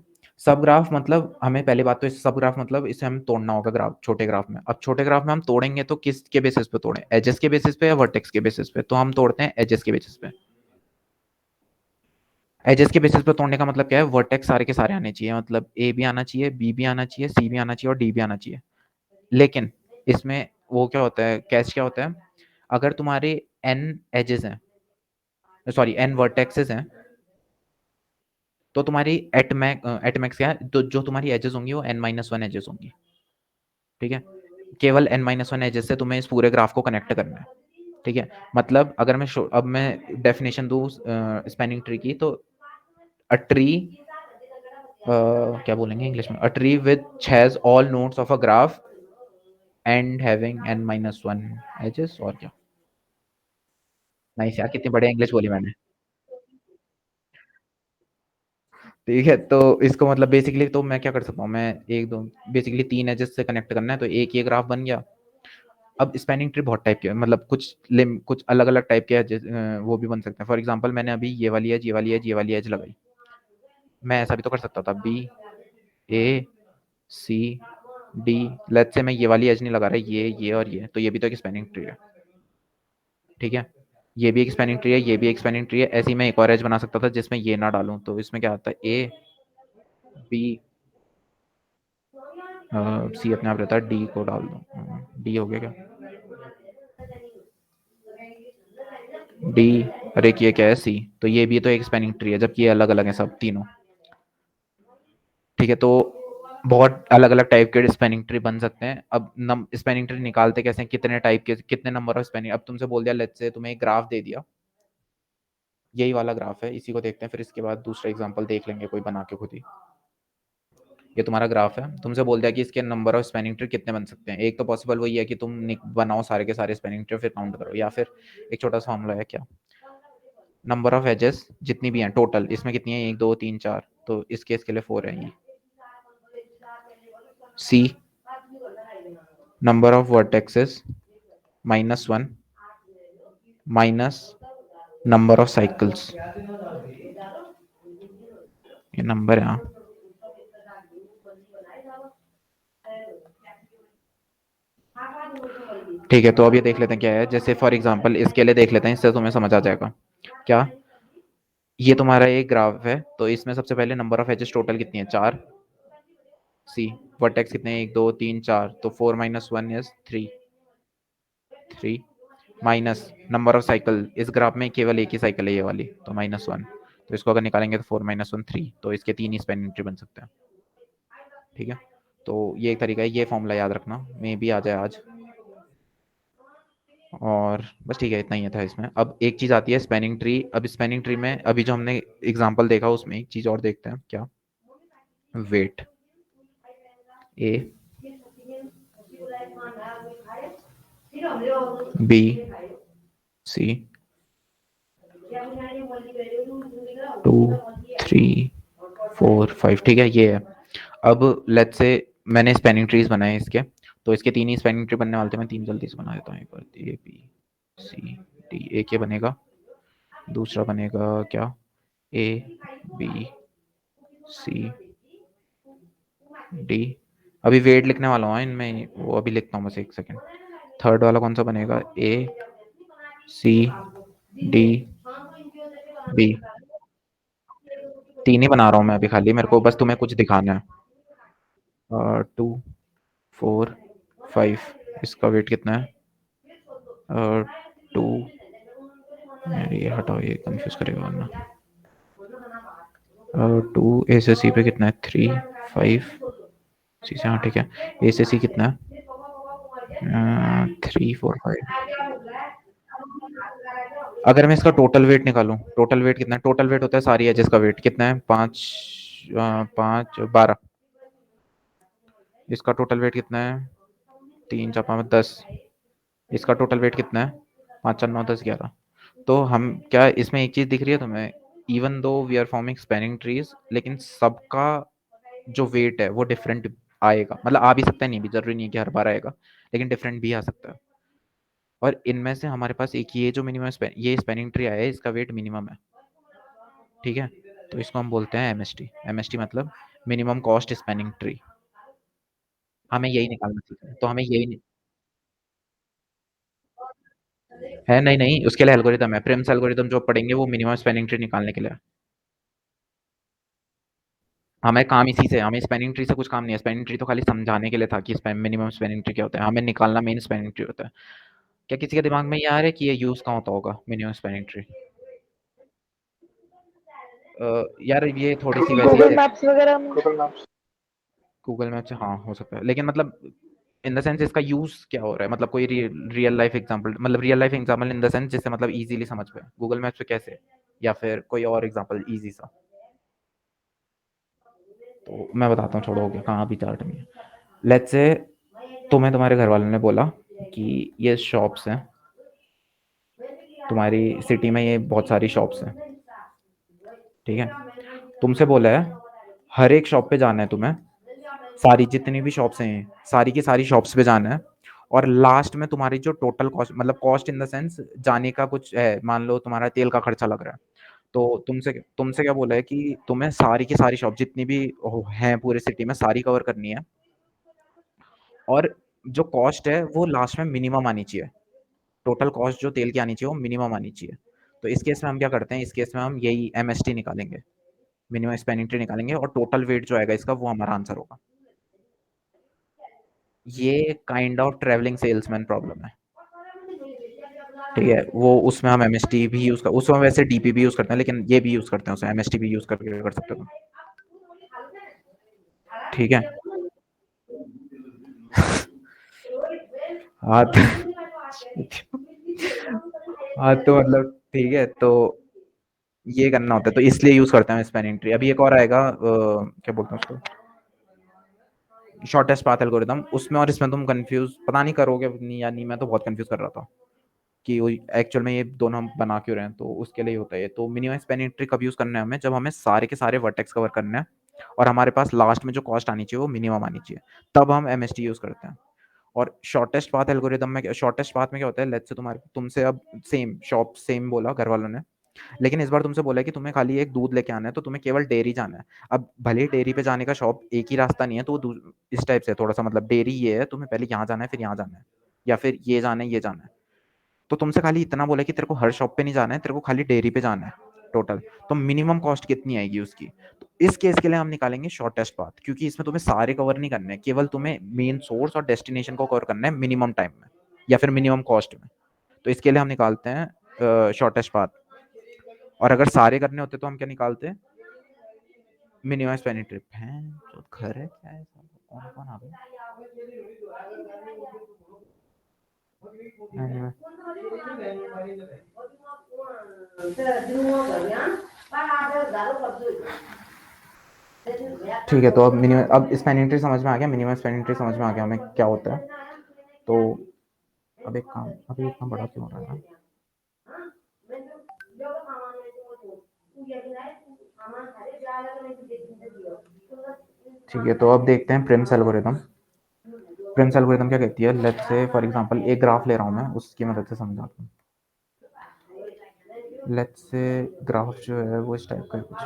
सब ग्राफ मतलब हमें पहली बात तो इस सब ग्राफ मतलब इसे हम तोड़ना होगा ग्राफ, छोटे ग्राफ में। अब छोटे ग्राफ में हम तोड़ेंगे तो किस के बेसिस पे तोड़ें, एजेस के बेसिस पे या वर्टेक्स के बेसिस पे। तो हम तोड़ते हैं एजेस के बेसिस पे। एजेस के बेसिस पे तोड़ने का मतलब क्या है, वर्टेक्स सारे के सारे आने चाहिए, मतलब ए भी आना चाहिए, बी भी आना चाहिए, सी भी आना चाहिए और डी भी आना चाहिए। लेकिन इसमें वो क्या होता है, कैच क्या होता है, अगर तुम्हारे एन एजेस हैं, सॉरी एन वर्टेक्सेस हैं, तो तुम्हारी एटमैक्स क्या है, तो जो तुम्हारी एजेस होंगी वो एन माइनस वन एजेस होंगी। ठीक है, केवल एन माइनस वन एजेस से तुम्हें इस पूरे ग्राफ को कनेक्ट करना है। ठीक है, मतलब अगर मैं अब मैं डेफिनेशन दूँ स्पैनिंग ट्री की, तो अ ट्री क्या बोलेंगे इंग्लिश में, a tree which has all nodes of a graph and having N minus one edges. और क्या, नाइस यार, कितनी बढ़िया इंग्लिश बोली मैंने। ठीक है, तो इसको मतलब बेसिकली तो मैं क्या कर सकता हूँ, मैं एक दो बेसिकली तीन एजेस से कनेक्ट करना है, तो एक ये ग्राफ बन गया। अब स्पैनिंग ट्री बहुत टाइप के, मतलब कुछ अलग अलग टाइप के edges, वो भी बन सकते हैं। फॉर एग्जांपल मैंने अभी ये वाली एज, ये वाली एज, ये वाली एज लगाई, मैं ऐसा भी तो कर सकता था, B A C D. Let's say मैं ये वाली एज नहीं लगा रहा, ये और ये, तो ये भी तो एक स्पैनिंग ट्री है। ठीक है, ये भी एक स्पैनिंग ट्री है, ये भी एक स्पैनिंग ट्री है। ऐसे ही मैं एक और एज बना सकता था जिसमें ये ना डालूं, तो इसमें क्या आता है, ए बी सी अपने आप रहता है, डी को डाल दूं, डी हो गया क्या, डी, अरे ये क्या है, सी। तो ये भी तो एक स्पैनिंग ट्री है, जबकि ये अलग अलग है सब तीनों। ठीक है, तो बहुत अलग अलग टाइप के स्पैनिंग ट्री बन सकते हैं। अब स्पैनिंग ट्री निकालते कैसे हैं, कितने टाइप के, कितने नंबर ऑफ स्पैनिंग। अब तुमसे बोल दिया, लेट्स से तुम्हें एक ग्राफ दे दिया, यही वाला ग्राफ है, इसी को देखते हैं, फिर इसके बाद दूसरा एग्जांपल देख लेंगे कोई बना के खुद ही। ये तुम्हारा ग्राफ है, तुमसे बोल दिया कि इसके नंबर ऑफ स्पैनिंग ट्री कितने बन सकते हैं। एक तो पॉसिबल वही है कि तुम बनाओ सारे के सारे स्पैनिंग ट्री फिर काउंट करो, या फिर एक छोटा सा फॉर्मूला है, क्या, नंबर ऑफ एजेस जितनी भी हैं टोटल, इसमें कितनी है, एक दो तीन चार, तो इस केस के लिए 4 है ये। C, number of vertices minus one minus number of cycles, ये नंबर है हाँ। ठीक है, तो अब ये देख लेते हैं क्या है, जैसे फॉर एग्जांपल इसके लिए देख लेते हैं, इससे तुम्हें समझ आ जाएगा। क्या, ये तुम्हारा एक ग्राफ है, तो इसमें सबसे पहले नंबर ऑफ एजेस टोटल कितनी है, 4। सी, वर्टेक्स कितने, एक दो तीन चार, तो 4 minus one is 3 3 minus number of cycle, इस ग्राफ में केवल एक ही साइकिल है ये वाली, तो -1। तो इसको अगर निकालेंगे तो 4 - 1 3, तो इसके 3 ही स्पैनिंग ट्री बन सकते हैं। ठीक है, तो ये एक तरीका है, ये फॉर्मूला याद रखना, मे भी आ जाए आज। और बस ठीक है, इतना ही था इसमें। अब एक चीज़ आती है स्पैनिंग ट्री। अब स्पैनिंग ट्री में अभी जो हमने एग्जांपल देखा उसमें एक चीज़ और देखते हैं, क्या? वेट ए बी सी 2 3 4 5, ठीक है, ये है। अब लेट्स से मैंने स्पैनिंग ट्रीज बनाए इसके, तो इसके 3 ही स्पैनिंग ट्री बनने वाले थे। मैं 3 जल्दी से बना देता हूँ एक बार। ए बी सी डी, एक ये बनेगा, दूसरा बनेगा क्या? A B C D. अभी वेट लिखने वाला हूँ इनमें, वो अभी लिखता हूँ बस एक सेकेंड। थर्ड वाला कौन सा बनेगा? ए सी डी बी। 3 ही बना रहा हूँ मैं अभी, खाली मेरे को बस तुम्हें कुछ दिखाना है। 2 4 5, इसका वेट कितना है? 2, ये हटाओ, ये कंफ्यूज करेगा वरना। 2 ए से सी पे कितना है? 3 5 सी से, हाँ ठीक है। ए से सी कितना है? 3 4 5। अगर मैं इसका टोटल वेट निकालूं, टोटल वेट कितना है? टोटल वेट होता है सारी एजेस का वेट, कितना है? 5 5 12। इसका टोटल वेट कितना है? 3 4 5 10। इसका टोटल वेट कितना है? 5 4 9 10 11। तो हम क्या इसमें एक चीज दिख रही है तुम्हें? Even though we are forming spanning trees, लेकिन सबका जो वेट है वो डिफरेंट आएगा। मतलब आ भी सकता है, नहीं भी जरूरी नहीं है कि हर बार आएगा, लेकिन डिफरेंट भी आ सकता है। और इनमें से हमारे पास एक ये जो मिनिमम ये स्पैनिंग ट्री आया है, इसका वेट मिनिमम है। ठीक है, तो इसको हम बोलते हैं एमएसटी। एमएसटी मतलब मिनिमम कॉस्ट स्पैनिंग ट्री। हमें यही निकालना सीखना है, तो हमें यही है। नहीं नहीं, उसके लिए एल्गोरिदम है, प्रिम्स एल्गोरिदम जो पढ़ेंगे वो मिनिमम स्पैनिंग ट्री निकालने के लिए है। हमें काम इसी से, हमें स्पैनिंग ट्री से कुछ काम नहीं है। स्पैनिंग ट्री तो खाली समझाने के लिए था कि मिनिमम स्पैनिंग ट्री क्या होता है। हमें निकालना मेन स्पैनिंग ट्री होता है। क्या किसी के दिमाग में ये आ रहा है कि ये यूज कहाँ होता होगा मिनिमम स्पैनिंग ट्री? यार ये थोड़ी सी वैसी गूगल है। मैप्स वगैरह में। Google maps. गूगल मैप से, हाँ हो सकता है, लेकिन मतलब इन द सेंस इसका यूज क्या हो रहा है? मतलब कोई रियल लाइफ एग्जांपल, मतलब real life example in the sense जिससे मतलब इजीली समझ पाए गूगल मैप से कैसे, या फिर कोई और एग्जांपल इजी सा। तो मैं बताता हूँ, छोड़ो हो गया, कहाँ अभी चार्ट में। लेट्स से तुम्हें तुम्हारे घर वालों ने बोला कि ये शॉप्स हैं तुम्हारी सिटी में, ये बहुत सारी शॉप्स हैं। ठीक है, तुमसे बोला है हर एक शॉप पे जाना है तुम्हें, सारी जितनी भी शॉप्स हैं सारी की सारी शॉप्स पे जाना है। और लास्ट में तुम्हारी जो टोटल कॉस्ट, मतलब कॉस्ट इन द सेंस जाने का कुछ है, मान लो तुम्हारा तेल का खर्चा लग रहा है, तो तुमसे तुमसे क्या बोला है कि तुम्हें सारी की सारी शॉप जितनी भी हैं पूरे सिटी में सारी कवर करनी है। और जो कॉस्ट है वो लास्ट में मिनिमम आनी चाहिए। टोटल कॉस्ट जो तेल की आनी चाहिए वो मिनिमम आनी चाहिए। तो इस केस में हम क्या करते हैं? इस केस में हम यही एमएसटी निकालेंगे, मिनिमम स्पेंडिंग ट्री निकालेंगे, और टोटल वेट जो आएगा इसका वो हमारा आंसर होगा। ये kind of travelling salesman problem है। ठीक है, वो उसमें हम एमएसटी भी यूज कर, उसमें वैसे डीपी भी यूज करते हैं, लेकिन ये भी यूज करते हैं, उसमें एमएसटी भी यूज करके कर सकते हो। ठीक है, हाँ तो हाँ तो मतलब ठीक है, तो ये करना होता है, तो इसलिए यूज करते हैं स्पैनिंग ट्री। अभी एक और आएगा, क्या बोलते हैं उसको, शॉर्टेस्ट पाथ एल्गोरिदम। उसमें और इसमें तुम कंफ्यूज पता नहीं करोगे नहीं या नहीं, मैं तो बहुत कंफ्यूज कर रहा था कि एक्चुअल में ये दोनों हम बना क्यों रहे हैं। तो उसके लिए होता है। तो मिनिमम स्पैनिंग ट्री कब यूज करना है हमें? जब हमें सारे के सारे वर्टेक्स कवर करने हैं और हमारे पास लास्ट में जो कॉस्ट आनी चाहिए वो मिनिमम आनी चाहिए, तब हम एमएसटी यूज करते हैं। और शॉर्टेस्ट पाथ एल्गोरिदम में, शॉर्टेस्ट पाथ में क्या होता है? लेट्स से तुम्हारे तुमसे अब सेम शॉप सेम बोला घर वालों ने, लेकिन इस बार तुमसे बोला है कि तुम्हें खाली एक दूध लेके आना है, तो तुम्हें केवल डेयरी जाना है। अब भले ही डेयरी पे जाने का शॉप एक ही रास्ता नहीं है, तो वो इस टाइप से थोड़ा सा, मतलब डेयरी ये है तुम्हें पहले यहाँ जाना है फिर यहाँ जाना है, या फिर ये जाना है ये जाना है। तो तुमसे खाली इतना बोला कि तेरे को हर शॉप पे नहीं जाना है, तेरे को खाली डेयरी पे जाना है टोटल। तो मिनिमम कॉस्ट कितनी आएगी उसकी? तो इस केस के लिए हम निकालेंगे शॉर्टेस्ट पाथ, क्योंकि इसमें तुम्हें सारे कवर नहीं करने हैं, केवल तुम्हें मेन सोर्स और डेस्टिनेशन को कवर करना है मिनिमम टाइम में या फिर मिनिमम कॉस्ट में। तो इसके लिए हम निकालते हैं शॉर्टेस्ट पाथ। और अगर सारे करने होते तो हम क्या निकालते? Minimum spanning tree. हैं तो घर है क्या है? कौन कौन आ गया? Anyway, ठीक है, तो अब मिनिमम, अब स्पैनिंग ट्री समझ में आ गया, मिनिमम स्पैनिंग ट्री समझ में आ गया हमें क्या होता है। तो अब एक काम, अभी इतना बड़ा क्यों हो रहा है? ठीक है, तो अब देखते हैं प्रिम्स एल्गोरिथम। प्रिम्स एल्गोरिथम क्या कहती है? लेट्स से फॉर एग्जांपल एक ग्राफ ले रहा हूं मैं, उसकी मदद से समझाता हूँ। लेट्स से ग्राफ जो है वो इस टाइप का कुछ,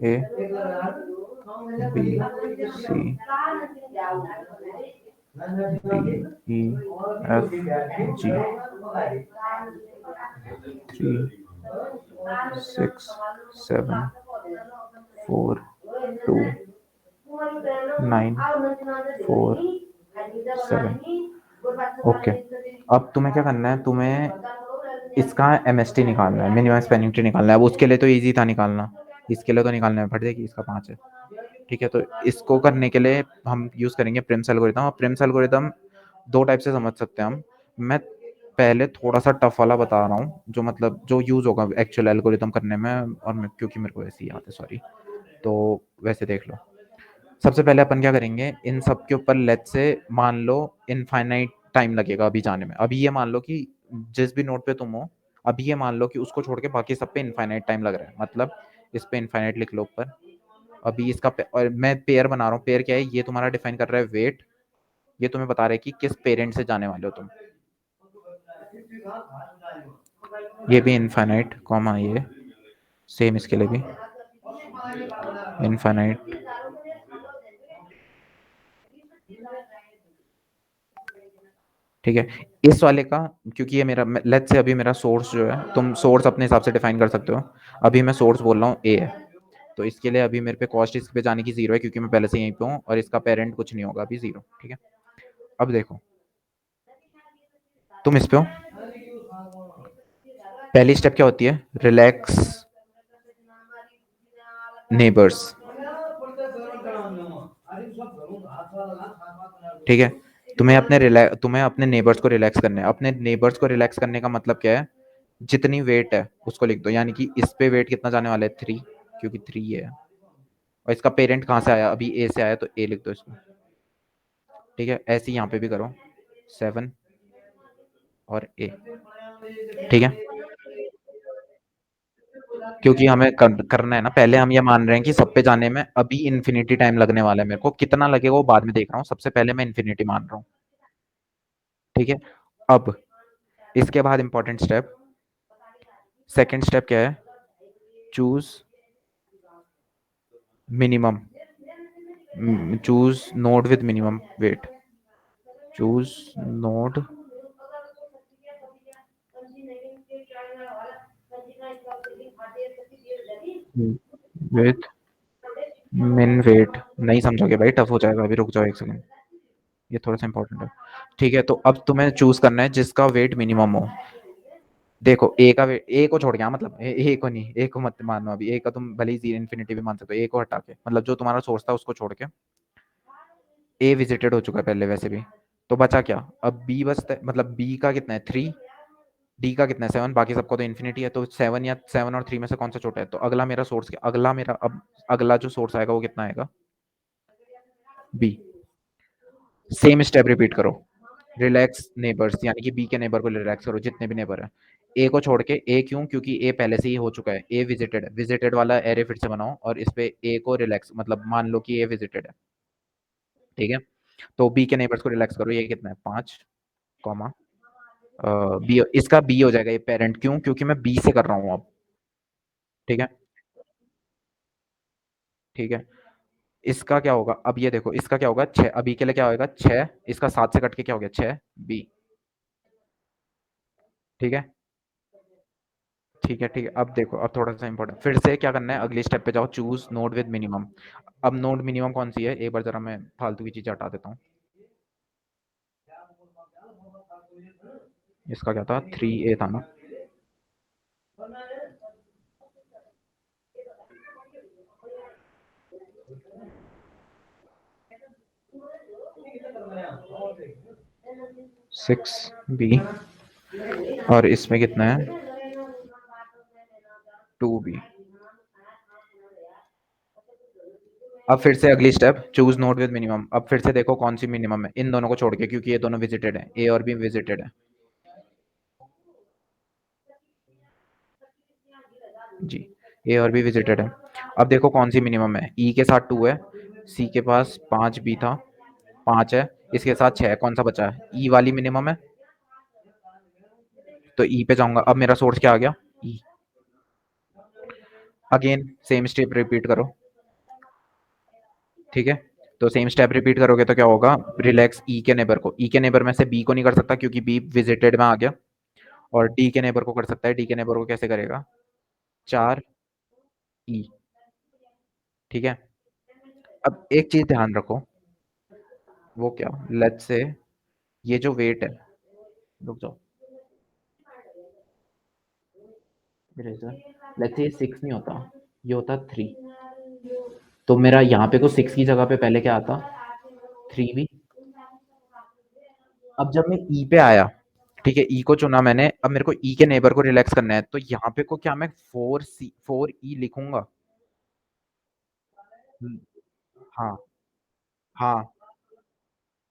A B C D E F G 3 6 7 4 2 9 4 7। Okay, अब तुम्हें क्या करना है? तुम्हें इसका एमएसटी निकालना है, मिनिमम स्पैनिंग ट्री निकालना है। अब उसके लिए तो इजी था निकालना, इसके लिए तो निकालना है फट जाएगी, इसका 5 है। ठीक है, तो इसको करने के लिए हम यूज करेंगे प्रिम्स एल्गोरिथम। और प्रिम्स एल्गोरिथम दो टाइप से समझ सकते हैं हम। मैं पहले थोड़ा सा टफ वाला बता रहा हूँ, जो मतलब जो यूज होगा एक्चुअल एल्गोरिथम करने में, और मैं क्योंकि मेरे को ऐसे ही याद है, सॉरी, तो वैसे देख लो। सबसे पहले अपन क्या करेंगे, इन सब के ऊपर लेट्स से मान लो इनफाइनाइट टाइम लगेगा अभी जाने में। अभी ये मान लो कि जिस भी नोड पे तुम हो, अभी ये मान लो कि उसको छोड़ के बाकी सब पे इनफाइनाइट टाइम लग रहा है, मतलब इस पे इनफाइनाइट लिख लो ऊपर। अभी इसका और मैं पेयर बना रहा हूँ। पेयर क्या है? ये तुम्हारा डिफाइन कर रहा है वेट, ये तुम्हें बता रहा है कि किस पेरेंट से जाने वाले हो तुम। ये भी इनफाइनाइट कॉमा, ये सेम इसके लिए भी इनफाइनाइट। ठीक है, इस वाले का, क्योंकि ये मेरा लेट्स से अभी मेरा सोर्स जो है, तुम सोर्स अपने हिसाब से डिफाइन कर सकते हो। अभी मैं सोर्स बोल रहा हूँ ए है, तो इसके लिए अभी मेरे पे कॉस्ट इस पे जाने की 0 है, क्योंकि मैं पहले से यहीं पे हूँ, और इसका पेरेंट कुछ नहीं होगा, अभी 0। ठीक है, अब देखो तुम इस पे हो। पहली स्टेप क्या होती है? Relax neighbours. ठीक है, तुम्हें अपने नेबर्स को रिलैक्स करना है। अपने नेबर्स को रिलैक्स करने का मतलब क्या है? जितनी वेट है उसको लिख दो, यानी कि इस पे वेट कितना जाने वाला है? 3, क्योंकि 3 है। और इसका पेरेंट कहाँ से आया? अभी ए से आया, तो ए लिख दो इसमें। ठीक है, ऐसे ही यहाँ पे भी करो, 7 और ए। ठीक है, क्योंकि हमें करना है ना, पहले हम ये मान रहे हैं कि सब पे जाने में अभी इन्फिनिटी टाइम लगने वाला है। मेरे को कितना लगेगा वो बाद में देख रहा हूँ, सबसे पहले मैं इन्फिनिटी मान रहा हूँ। ठीक है, अब इसके बाद इंपॉर्टेंट स्टेप, सेकेंड स्टेप क्या है? Choose minimum, choose node with minimum weight, choose node with min weight. नहीं समझोगे भाई, टफ हो जाएगा, अभी रुक जाओ एक सेकंड, ये थोड़ा सा इंपॉर्टेंट है। ठीक है, तो अब तुम्हें चूज करना है जिसका वेट मिनिमम हो। देखो ए का वेट, ए को छोड़ के, मतलब ए को नहीं, ए को मत मानो अभी, ए का तुम भले ही इन्फिनिटी भी मान सकते हो, ए को हटा के, मतलब जो तुम्हारा सोर्स था उसको छोड़ के। ए विजिटेड हो चुका है पहले वैसे भी, तो बचा क्या? अब बी बचता है, मतलब बी का कितना है? 3, डी का कितना है? 7, बाकी सबको तो इन्फिनिटी है, तो 7 या 7 और 3 में से कौन सा छोटा है? तो अगला मेरा सोर्स, अगला मेरा, अब अगला जो सोर्स आएगा वो कितना आएगा? बी। सेम स्टेप रिपीट करो, रिलैक्स नेबर्स, यानी कि बी के नेबर को रिलैक्स करो, जितने भी नेबर है। ए को छोड़ के, ए क्यों? क्योंकि ए पहले से ही हो चुका है, ए विजिटेड है, विजिटेड वाला एरे फिर से बनाओ, और इस पे ए को रिलैक्स, मतलब मान लो कि ए विजिटेड है। ठीक है, तो बी के नेबर्स को रिलैक्स करो, ये कितना है? 5 कॉमा बी, इसका बी हो जाएगा ये पेरेंट, क्यों? क्योंकि मैं बी से कर रहा हूँ अब। ठीक है, ठीक है, इसका क्या होगा? अब ये देखो, इसका क्या होगा? 6, अभी के लिए क्या होगा? 6, इसका 7 से कट के क्या हो गया? 6 बी। ठीक है, ठीक है ठीक है। अब देखो, अब थोड़ा सा इंपॉर्टेंट, फिर से क्या करना है, अगली स्टेप पे जाओ, चूज नोड विद मिनिमम। अब नोड मिनिमम कौन सी है, एक बार जरा मैं फालतू की चीजें हटा देता हूँ। इसका क्या था, 3A था ना। सिक्स बी, और इसमें कितना है, 2B। अब फिर से अगली step, choose node with minimum. अब फिर से देखो कौन सी मिनिमम है, इन दोनों को छोड़ के, क्योंकि ये दोनों विजिटेड है, ए और बी विजिटेड है। जी, ए और बी विजिटेड है। अब देखो कौन सी मिनिमम है, ई के साथ 2 है, सी के पास 5 बी था, 5 है, इसके साथ 6 है, कौन सा बचा है, ई वाली मिनिमम है, तो ई पे जाऊंगा। अब मेरा सोर्स क्या आ गया, ई। अगेन सेम स्टेप रिपीट करो, ठीक है। तो सेम स्टेप रिपीट करोगे तो क्या होगा, रिलैक्स ई के नेबर को, ई के नेबर में से बी को नहीं कर सकता क्योंकि बी विजिटेड में आ गया, और डी के नेबर को कर सकता है, डी के नेबर को कैसे करेगा, 4 ई, ठीक है। अब एक चीज ध्यान रखो, वो क्या, लेट्स से ये जो वेट है, रुक जाओ, लेट्स से 6 नहीं होता, ये होता 3, तो मेरा यहाँ पे को 6 की जगह पे पहले क्या आता, 3B। अब जब मैं ई पे आया, ठीक है, ई को चुना मैंने, अब मेरे को ई के नेबर को रिलैक्स करना है, तो यहाँ पे को क्या मैं 4E लिखूंगा, हाँ हाँ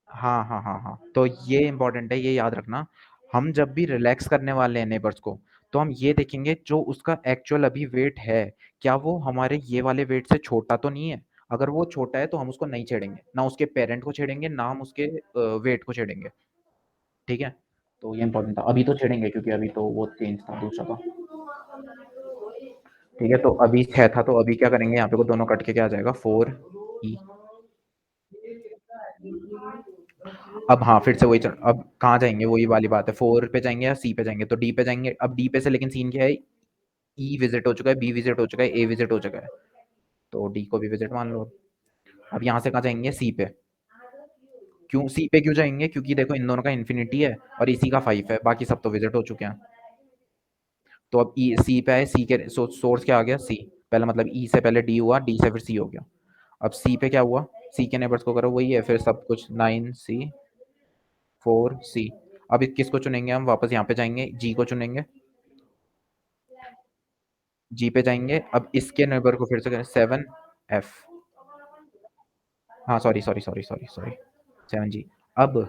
हाँ हाँ हाँ हाँ, तो ये इंपॉर्टेंट है, ये याद रखना। हम जब भी रिलैक्स करने वाले हैं नेबर्स को, तो हम ये देखेंगे जो उसका एक्चुअल अभी वेट है, क्या वो हमारे ये वाले वेट से छोटा तो नहीं है। अगर वो छोटा है तो हम उसको नहीं छेड़ेंगे, ना उसके पेरेंट को छेड़ेंगे, ना हम उसके वेट को छेड़ेंगे, ठीक है। तो ये इंपॉर्टेंट था, अभी तो छेड़ेंगे क्योंकि अभी तो वो चेंज था, दूसरा था, ठीक है। तो अभी 6 था, तो अभी क्या करेंगे, यहाँ पे को दोनों कट के क्या आ जाएगा, 4E। अब हाँ, फिर से वही अब कहाँ जाएंगे, वही वाली बात है, 4 पे जाएंगे या सी पे जाएंगे, तो डी पे जाएंगे। अब डी पे से लेकिन सीन क्या है, ई विजिट हो चुका है, बी विजिट हो चुका है, ए विजिट हो चुका है, तो डी को भी विजिट मान लो। अब यहाँ से कहाँ जाएंगे, सी पे। क्यों सी पे क्यों जाएंगे, क्योंकि देखो इन दोनों का इन्फिनिटी है और इसी का 5 है, बाकी सब तो विजिट हो चुके हैं। तो अब ई सी पे आए, सी के सोर्स क्या आ गया, सी। पहले मतलब ई से पहले डी हुआ, डी से फिर सी हो गया। अब सी पे क्या हुआ, सी के नेबर्स को करो, वही है फिर सब कुछ, 9C 4C। अब किसको चुनेंगे, हम वापस यहाँ पे जाएंगे, जी को चुनेंगे, जी पे जाएंगे। अब इसके नेबर को फिर से करें, 7F, हाँ sorry sorry sorry sorry sorry, 7G। अब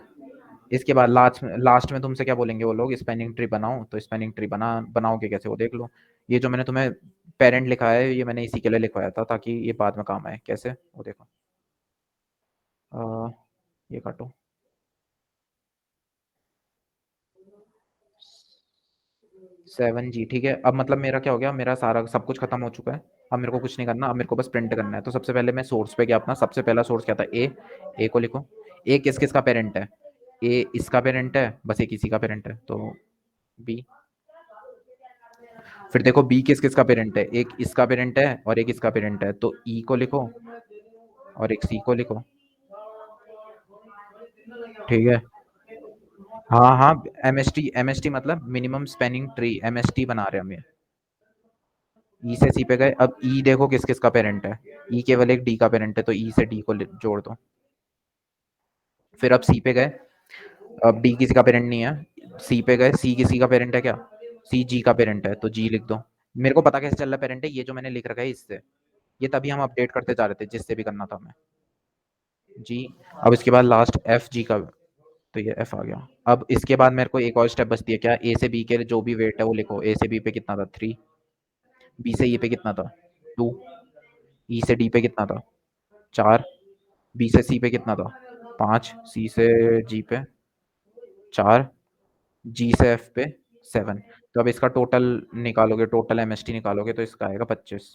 इसके बाद लास्ट में तुमसे क्या बोलेंगे वो लोग, स्पैनिंग ट्री बनाओ, तो स्पैनिंग ट्री बनाओगे कैसे, वो देख लो। ये जो मैंने तुम्हें पेरेंट लिखा है, ये मैंने इसी के लिए लिखवाया था ताकि ये बाद में काम आए, कैसे, वो देखो। ये काटो, 7G, ठीक है। अब मतलब मेरा क्या हो गया, मेरा सारा सब कुछ खत्म हो चुका है। अब मेरे को कुछ नहीं करना, अब मेरे को बस प्रिंट करना है। तो सबसे पहले मैं सोर्स पे गया अपना, सबसे पहला सोर्स क्या था, ए को लिखो। ए किस किस का पेरेंट है, ए इसका पेरेंट है, बस एक इसी का पेरेंट है, तो बी। फिर देखो बी किस किस का पेरेंट है, एक इसका पेरेंट है और एक इसका पेरेंट है, तो ई को लिखो और एक सी को लिखो, ठीक है। हाँ हाँ, एमएसटी मतलब मिनिमम स्पैनिंग ट्री, एमएसटी बना रहे हैं हम ये। ई से सी पे गए, अब ई देखो किस किस का पेरेंट है, ई केवल एक डी का पेरेंट है, तो ई से डी को जोड़ दो। फिर अब सी पे गए, अब डी किसी का पेरेंट नहीं है, सी पे गए, सी किसी का पेरेंट है क्या, सी जी का पेरेंट है, तो जी लिख दो। मेरे को पता कैसे चल रहा है पेरेंट है, ये जो मैंने लिख रखा है इससे, ये तभी हम अपडेट करते जा रहे थे जिससे भी करना था हमें, जी। अब इसके बाद लास्ट एफ जी का, तो ये एफ आ गया। अब इसके बाद मेरे को एक और स्टेप बचती है, क्या, ए से बी के जो भी वेट है वो लिखो, ए से बी पे कितना था, 3, बी से ई पे कितना था, 2, ई से डी पे कितना था, 4, बी से सी पे कितना था, 5, सी से जी पे 4, जी से एफ पे 7। तो अब इसका टोटल निकालोगे, टोटल एमएसटी निकालोगे, तो इसका आएगा 25,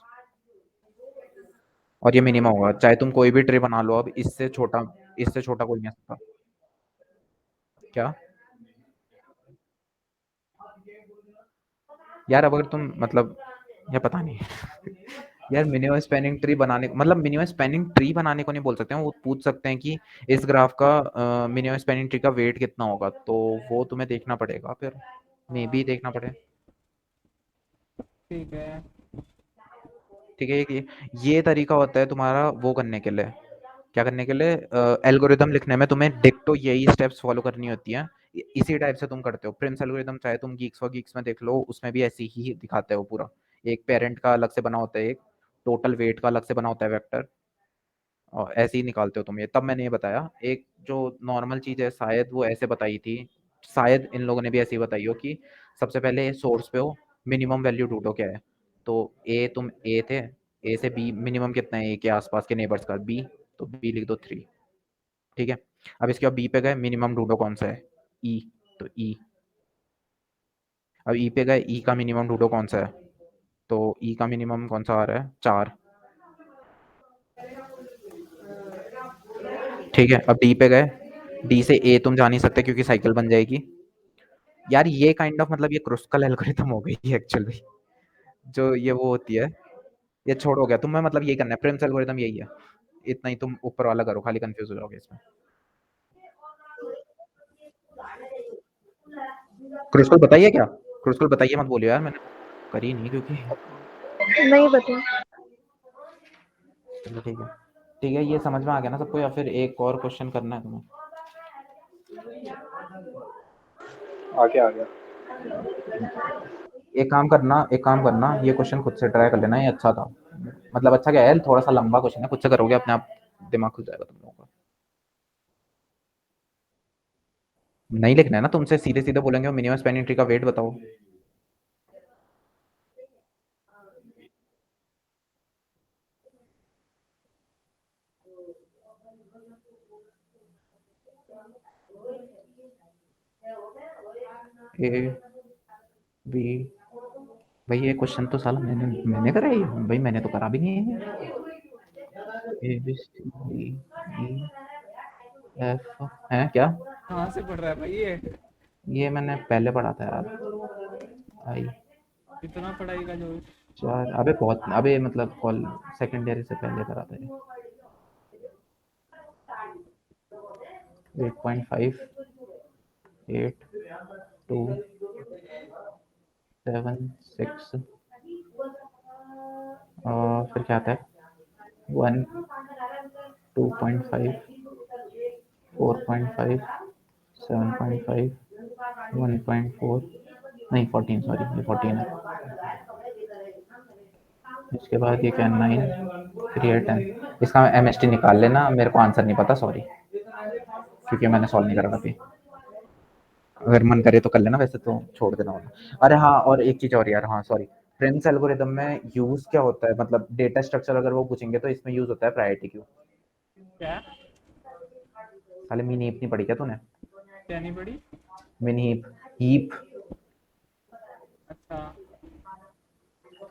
और ये मिनिमम होगा, चाहे तुम कोई भी ट्री बना लो, अब इससे छोटा कोई नहीं आ सकता। क्या, यार अब अगर तुम मतलब या पता नहीं यार मिनिमम स्पैनिंग ट्री बनाने मतलब मिनिमम स्पैनिंग ट्री बनाने को नहीं बोल सकते हैं, वो पूछ सकते हैं कि इस ग्राफ का मिनिमम स्पैनिंग ट्री का वेट कितना होगा, तो वो तुम्हें देखना पड़ेगा, फिर मे बी देखना पड़े। ठीक है। ठीक है, ये तरीका होता है तुम्हारा वो करने के लिए, क्या करने के लिए, एल्गोरिदम लिखने में तुम्हें डिक्टो यही स्टेप्स फॉलो करनी होती हैं, इसी टाइप से तुम करते हो। प्रिम्स एल्गोरिदम चाहे तुम गीक्स फॉर गीक्स में देख लो, उसमें भी ऐसे ही दिखाते हो पूरा। एक पेरेंट का अलग से बना होता है, एक टोटल वेट का अलग से बना होता है वेक्टर, और ऐसे ही निकालते हो तुम ये। तब मैंने ये बताया एक जो नॉर्मल चीज है, शायद वो ऐसे बताई थी, शायद इन लोगों ने भी ऐसे ही बताई हो कि सबसे पहले सोर्स पे हो, मिनिमम वैल्यू ढूंढो क्या है। तो ए, तुम ए थे, ए से बी मिनिमम कितना है, ए के आसपास के नेबर्स का, बी, तो बी लिख दो 3। ठीक है, अब इसके बाद बी पे गए, मिनिमम ढूंढो कौन सा है, ई, तो ई। अब ई पे गए, ई का मिनिमम ढूंढो कौन सा है, तो ई का मिनिमम कौन सा आ रहा है, 4। ठीक है, अब डी पे गए, डी से ए तुम जा नहीं सकते क्योंकि साइकिल बन जाएगी। यार ये काइंड ऑफ मतलब ये क्रुस्कल एल्गोरिथम हो गई है एक्चुअली, जो ये वो होती है, ये छोड़ हो गया तुम्हें, मतलब यही करना है, प्रिम्स एल्गोरिथम यही है, इतना ही तुम ऊपर वाला करो, खाली कंफ्यूज हो जाओगे इसमें। क्रुस्कल बताइए क्या, क्रुस्कल बताइए मत बोलियो यार, मैंने करी नहीं क्योंकि। नहीं पता। चलो ठीक है, ठीक है, ये समझ में आ गया ना सबको, या फिर एक और क्वेश्चन करना है तुम्हें? आगे आ गया। एक काम करना, ये क्वेश्चन खुद से ट्राई कर लेना, ये अच्छा था, मतलब अच्छा क्या है, थोड़ा सा लंबा क्वेश्चन है, खुद से करोगे अपने आप दिमाग खुल जाएगा तुम लोगों का। नहीं लिखना है ना, तुमसे सीधे सीधे बोलेंगे मिनिमम स्पैनिंग ट्री का वेट बताओ। ए, बी, भाई ये क्वेश्चन तो साला मैंने करा है ये, भाई मैंने तो करा भी नहीं है ये। A B C D E F है क्या? कहाँ से पढ़ रहा है भाई ये मैंने पहले पढ़ा था यार, आई इतना पढ़ाई का जो। 4, अबे बहुत, अबे मतलब कॉल सेकेंड ईयर से पहले करा था ये। 8.5, 8, 2, 7, 6, फिर क्या आता है, 1, 2.5, 4.5, 7.5, 1.4, नहीं 14, सॉरी ये 14 है। इसके बाद ये क्या, 9, फिर ये 10। इसका एमएसटी निकाल लेना, मेरे को आंसर नहीं पता, सॉरी, क्योंकि मैंने सॉल्व नहीं करा कभी। अगर मन करे तो कर लेना, वैसे तो छोड़ देना होगा। अरे हाँ, और एक चीज और यार, हाँ सॉरी, प्रिम्स एल्गोरिदम में यूज क्या होता है, मतलब डेटा स्ट्रक्चर अगर वो पूछेंगे तो इसमें यूज होता है प्रायोरिटी क्यू। क्या साले मिनी हीप नहीं पढ़ी क्या तूने? क्या नहीं पढ़ी? मिनी हीप, हीप, अच्छा।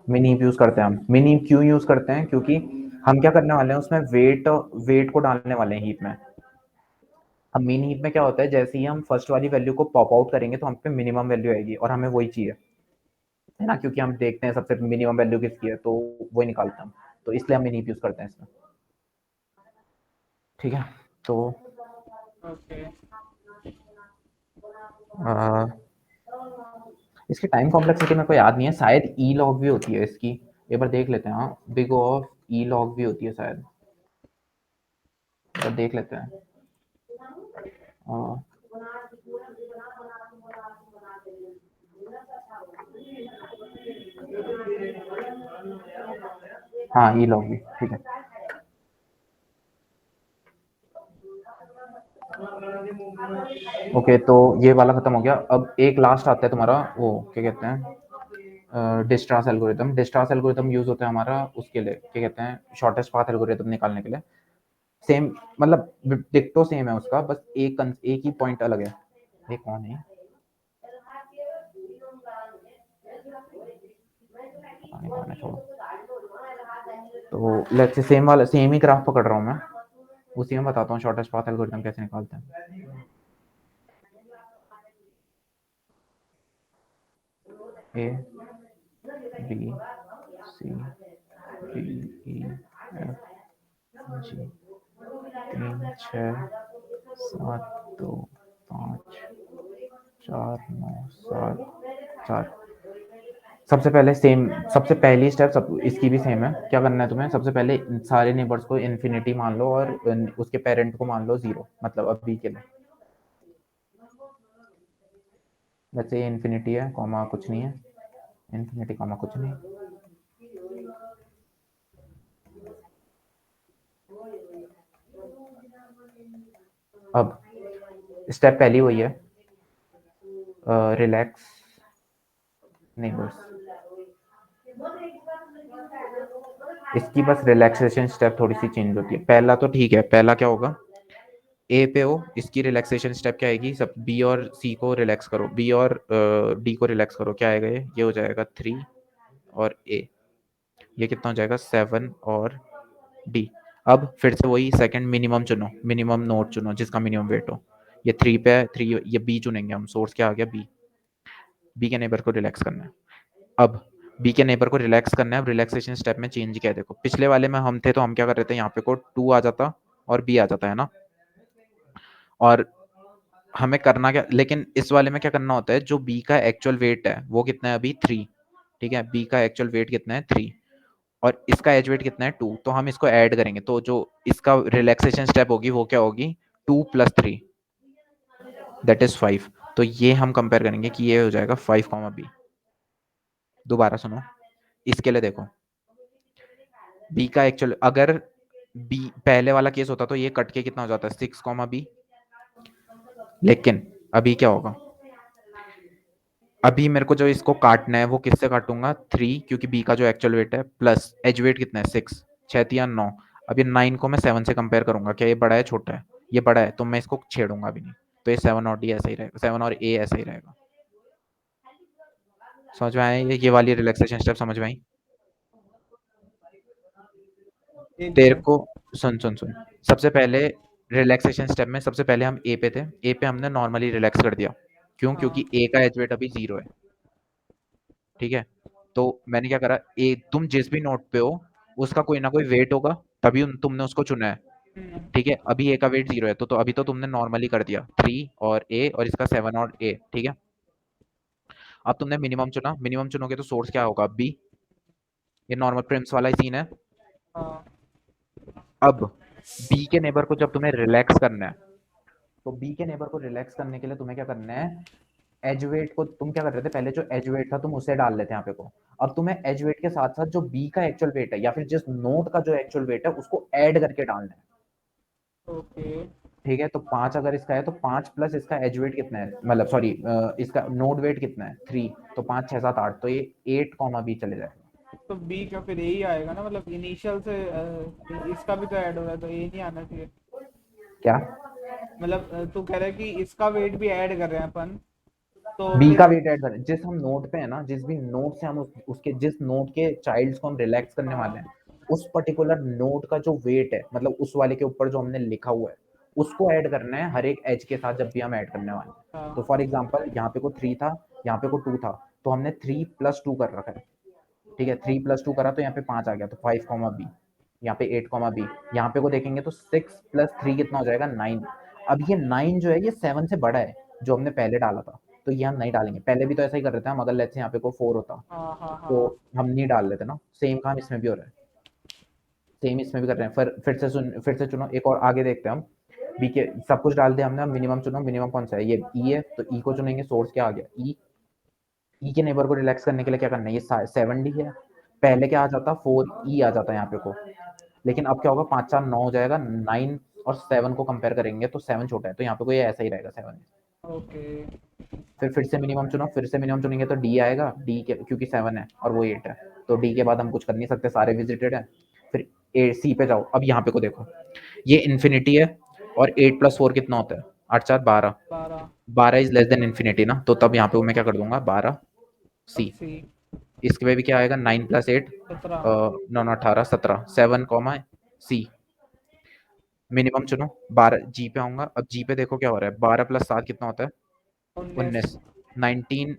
मिनी हीप यूज करते हैं हम। मिनी हीप क्यों यूज करते हैं, क्योंकि हम क्या करने वाले हैं उसमें, वेट को डालने वाले हैं हीप में। अब मिनी हीप में क्या होता है, जैसे ही हम फर्स्ट वाली वैल्यू को पॉप आउट करेंगे तो हम पे मिनिमम वैल्यू आएगी, और हमें वही चाहिए, है ना, क्योंकि हम देखते हैं सबसे मिनिमम वैल्यू किसकी है, तो वही निकालते हैं हम, तो इसलिए हम मिनी हीप यूज करते हैं इसमें। ठीक है, तो ओके। आ, इसकी टाइम कॉम्प्लेक्सिटी मेरे को याद नहीं है, शायद ई लॉग भी होती है इसकी, एक बार देख लेते हैं, हाँ बिग ऑफ ई लॉग भी होती है शायद, एक बार देख लेते हैं। आ, हाँ ई लॉग भी, ठीक है। ओके, तो ये वाला खत्म हो गया, अब एक लास्ट आता है तुम्हारा, वो क्या कहते हैं, डिस्ट्रास एल्गोरिथम। डिस्ट्रास एल्गोरिथम यूज होता है हमारा उसके लिए, क्या कहते हैं, शॉर्टेस्ट पाथ एल्गोरिथम निकालने के लिए। सेम मतलब डिक्टो सेम है उसका, बस एक ही पॉइंट अलग है। ये कौन है, पता नहीं कौन है, छोड़ो। तो लेट्स से सेम वाला, सेम ही ग्राफ पकड़ रहा हूँ मैं, उसी में बताता हूँ शॉर्टेस्ट पाथ एल्गोरिथम कैसे निकालते हैं। A, B C D E F G 3 6 7 2 5 4 9 7 4। सबसे पहले सेम, सबसे पहली स्टेप सब इसकी भी सेम है। क्या करना है तुम्हें, सबसे पहले सारे नेबर्स को इन्फिनिटी मान लो और उसके पेरेंट को मान लो 0, मतलब अब बी के लिए वैसे ये इन्फिनिटी है, कॉमा कुछ नहीं है, इन्फिनिटी कॉमा कुछ नहीं। अब स्टेप पहली वही है, रिलैक्स नेबर्स। इसकी बस रिलैक्सेशन स्टेप थोड़ी सी चेंज होती है। पहला तो ठीक है, पहला क्या होगा, ए पे हो, इसकी रिलैक्सेशन स्टेप क्या आएगी, सब बी और सी को रिलैक्स करो, बी और डी को रिलैक्स करो, क्या आएगा ये हो जाएगा 3 और ए, ये कितना हो जाएगा 7 और डी। अब फिर से वही सेकंड मिनिमम चुनो, मिनिमम नोड चुनो जिसका मिनिमम वेट हो। ये 3 पे है, 3 ये बी चुनेंगे हम, सोर्स क्या आ गया बी, बी के नेबर को रिलैक्स करना है। अब बी के नेबर को रिलैक्स करना है। अब रिलैक्सेशन स्टेप में चेंज क्या है, देखो पिछले वाले में हम थे तो हम क्या कर रहे थे, यहाँ पे को 2 आ जाता और बी आ जाता है ना, और हमें करना क्या, लेकिन इस वाले में क्या करना होता है, जो बी का एक्चुअल वेट है वो कितना है अभी 3, ठीक है, बी का एक्चुअल वेट कितना है 3 और इसका एज वेट कितना है 2, तो हम इसको ऐड करेंगे, तो जो इसका रिलैक्सेशन स्टेप होगी वो क्या होगी 2 + 3 दैट इज 5। तो ये हम कंपेयर करेंगे कि ये हो जाएगा 5 बी। दोबारा सुनो, इसके लिए देखो बी का एक्चुअल, अगर बी पहले वाला केस होता तो ये कट के कितना हो जाता है 6 बी, लेकिन अभी क्या होगा, अभी मेरे को जो इसको काटना है वो किससे काटूंगा 3, क्योंकि बी का जो एक्चुअल वेट है प्लस एज वेट कितना है 6, 6 9। अब ये 9 को मैं 7 से कंपेयर करूंगा, क्या ये बड़ा है छोटा है, ये बड़ा है, तो मैं इसको छेड़ूंगा भी नहीं, तो ये 7 और डी ऐसा ही रहेगा, 7 और ए ऐसा ही रहेगा। समझ में आया, ये वाली रिलैक्सेशन स्टेप समझ में आई तेरे को? सुन सुन सुन, सबसे पहले रिलैक्सेशन स्टेप में सबसे पहले हम ए पे थे, ए पे हमने नॉर्मली रिलैक्स कर दिया, क्यों, क्योंकि ए का एज वेट अभी 0 है, ठीक है। तो मैंने क्या करा, ए तुम जिस भी नोट पे हो उसका कोई ना कोई वेट होगा, तभी तुमने उसको चुना है, ठीक है। अभी ए का वेट 0 है, तो अभी तो तुमने नॉर्मली कर दिया 3 और ए और इसका 7 और ए, ठीक है। अब तुमने मिनिमम चुना, मिनिमम चुनोगे तो सोर्स क्या होगा बी, ये नॉर्मल प्रिम्स वाला ही सीन है। अब बी के नेबर को जब तुम्हें रिलैक्स करना है, तो बी के नेबर को रिलैक्स करने के लिए तुम्हें क्या करना है, एज वेट को तुम क्या कर रहे थे, पहले जो एज वेट था तुम उसे डाल लेते यहाँ पे को, अब तुम्हें एज वेट के साथ साथ जो बी का एक्चुअल वेट है या फिर जिस नोट का जो एक्चुअल वेट है उसको ऐड करके डालना है। ओके ठीक है, तो 5 अगर इसका है तो 5 प्लस इसका एज वेट कितना है, मतलब सॉरी इसका नोड वेट कितना है 3, तो 5 6 7 8, तो ये 8 बी चले जाएगा। तो बी का फिर यही आएगा ना, मतलब इनिशियल से इसका भी तो ऐड हो रहा है, तो ये नहीं आना चाहिए। क्या मतलब तू कह रहा है कि इसका वेट भी ऐड कर रहे हैं अपन, तो बी फिर का वेट ऐड करें, जिस हम नोट पे है ना, जिस भी नोट से हम उसके जिस नोट के चाइल्ड्स को हम रिलैक्स करने वाले हैं, उस पर्टिकुलर नोट का जो वेट है, मतलब उस वाले के ऊपर जो हमने लिखा हुआ है उसको ऐड करना है हर एक एज के साथ जब भी हम ऐड करने वाले हैं। तो फॉर एग्जांपल यहाँ पे को 3 था, यहाँ पे को 2 था, तो हमने 3 + 2 कर रखा है, ठीक है। 3 + 2 करा तो यहाँ पे 5 आ गया, तो 5 बी, यहाँ पे 8 बी, यहाँ पे को देखेंगे तो 6 + 3 कितना हो जाएगा 9। अब ये 9 जो है ये 7 से बड़ा है जो हमने पहले डाला था, तो ये हम नहीं डालेंगे। पहले भी तो ऐसा ही कर रहे थे हम, अगर लेट्स से यहाँ पे को 4 होता तो हम नहीं डाल लेते ना, सेम काम इसमें भी हो रहा है, सेम इसमें भी कर रहे हैं। फिर से चुनो, एक और आगे देखते हैं हम। बी के सब कुछ डाल दिया हमने, मिनिमम चुनो, मिनिमम कौन सा है, ये ई है, तो ई को चुनेंगे, सोर्स क्या आ गया ई, ई के नेबर को रिलैक्स करने के लिए क्या करना है, ये 7 डी है, पहले क्या आ जाता 4 ई आ जाता यहाँ पे को, लेकिन अब क्या होगा 5 4 9 हो जाएगा, 9 और 7 को कंपेयर करेंगे तो 7 छोटा है, तो यहाँ पे को ये ऐसा ही रहेगा 7। ओके फिर से मिनिमम चुनो, फिर से मिनिमम चुनेंगे तो डी आएगा, डी के क्योंकि 7 है और वो 8 है, तो डी के बाद हम कुछ कर नहीं सकते, सारे विजिटेड है। फिर ए सी पे जाओ, अब यहाँ पे को देखो, ये इन्फिनिटी है और 8 + 4 कितना होता है 8 4 12, 12 इज लेस देन इन्फिनिटी ना, तो तब यहाँ पे मैं क्या कर दूंगा 12 सी, इसके पे भी क्या आएगा 9 + 8 9 18 17 7 सी, मिनिमम चुनो 12, जी पे आऊंगा। अब जी पे देखो क्या हो रहा है, 12 + 7 कितना होता है 19, 19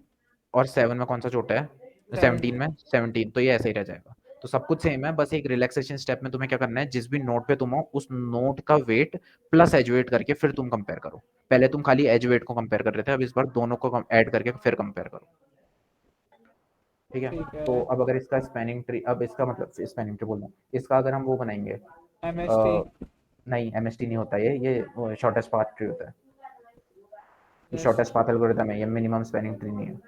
और 7 में कौन सा छोटा है 17 में 17, तो ये ऐसे ही रह जाएगा। तो सब कुछ सेम है, बस एक रिलैक्सेशन स्टेप में तुम्हें क्या करना है, जिस भी नोट पे तुम हो उस नोट का वेट प्लस एज वेट करके फिर तुम कंपेयर करो। पहले तुम खाली एज वेट को कंपेयर कर रहे थे, अब इस बार दोनों को ऐड करके फिर कंपेयर करो। ठीक है। ठीक तो है। अब अगर इसका स्पैनिंग ट्री, अब इसका मतलब स्पैनिंग ट्री बोल रहा हूँ, इसका अगर हम वो बनाएंगे MST। नहीं एमएसटी नहीं होता, ये शॉर्टेस्ट पाथ ट्री होता है, ये यस। शॉर्टेस्ट पाथ एल्गोरिथम है, ये मिनिमम स्पैनिंग ट्री नहीं है।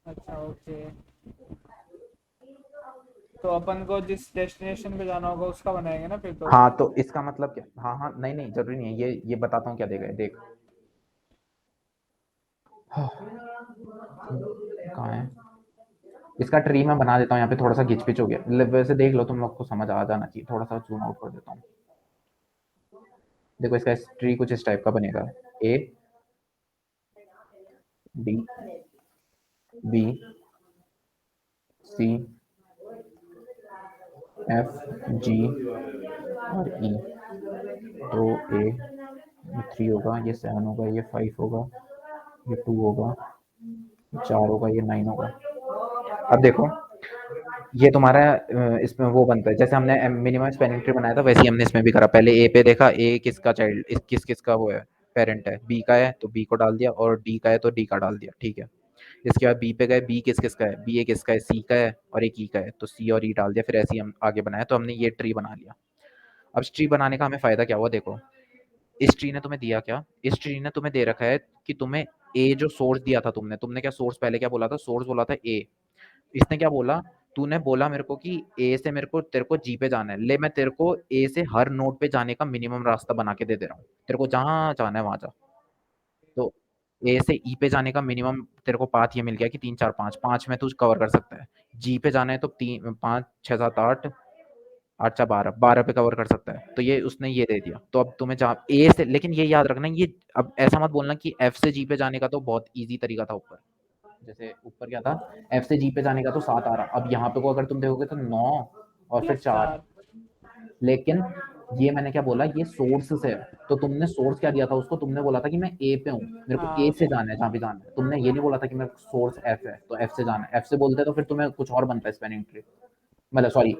अच्छा ओके। तो अपन को जिस डेस्टिनेशन पे जाना होगा उसका बनाएंगे ना फिर तो। हाँ तो इसका मतलब क्या, हाँ हाँ नहीं नहीं जरूरी नहीं है, ये बताता हूँ क्या देगा, देख कहाँ है इसका ट्री, मैं बना देता हूँ यहाँ पे, थोड़ा सा घिच पिच हो गया, वैसे देख लो तुम लोग को समझ आ जाना चाहिए, थोड़ा सा जूम आउट कर देता हूँ। देखो इसका ट्री कुछ इस टाइप का बनेगा, A D B C F G और ई। तो ए 3 होगा, ये 7 होगा, ये 5 होगा, ये 2 होगा, 4 होगा, ये 9 होगा। अब देखो ये तुम्हारा इसमें वो बनता है, जैसे हमने मिनिमम स्पैनिंग ट्री बनाया था वैसे ही हमने इसमें भी करा। पहले ए पे देखा, ए किसका चाइल्ड, किस किसका वो है पेरेंट है, बी का है तो बी को डाल दिया, और डी का है तो डी का डाल दिया। ठीक है। इसके बाद बी पे गए, बी किस किसका है, बी ए किसका है, सी का है और एक ई का है, तो सी और ई डाल दिया, फिर ऐसे ही हम आगे बनाया, तो हमने ये ट्री बना लिया। अब इस ट्री बनाने का हमें फायदा क्या हुआ, देखो इस ट्री ने तुम्हें दिया क्या, इस ट्री ने तुम्हें दे रखा है कि तुम्हें ए जो सोर्स दिया था, तुमने क्या सोर्स पहले क्या बोला था, सोर्स बोला था ए, इसने क्या बोला, तूने बोला मेरे को कि ए से मेरे को तेरे को जी पे जाना है, ले मैं तेरे को ए से हर नोड पे जाने का मिनिमम रास्ता बना के दे दे रहा हूँ, तेरे को जहां जाना है वहां जा। तो ए से ई पे जाने का मिनिमम तेरे को पाथ ये मिल गया कि 3 4 5, 5 में तू कवर कर सकता है। जी पे जाना है तो 3 5 6 7 8, 8 4 12, 12 पे कवर कर सकता है, तो ये उसने ये दे दिया। तो अब तुम्हें जहाँ ए से, लेकिन ये याद रखना, ये अब ऐसा मत बोलना कि एफ से जी पे जाने का तो बहुत ईजी तरीका था ऊपर, जैसे ऊपर क्या था, एफ से जी पे जाने का तो 7 आ रहा, अब यहाँ पे को अगर तुम देखोगे तो 9 और फिर प्लस 4। 4। लेकिन ये मैंने क्या बोला, ये सोर्स से है, तो तुमने सोर्स क्या दिया था उसको, तुमने बोला था कि मैं ए पे हूँ, मेरे को हाँ ए से उसको। जाना है जहाँ भी जाना है, तुमने ये नहीं बोला था कि मेरा सोर्स एफ है तो एफ से जाना है, एफ से बोलते तो फिर तुम्हें कुछ और बनता है स्पैनिंग ट्री, मतलब sorry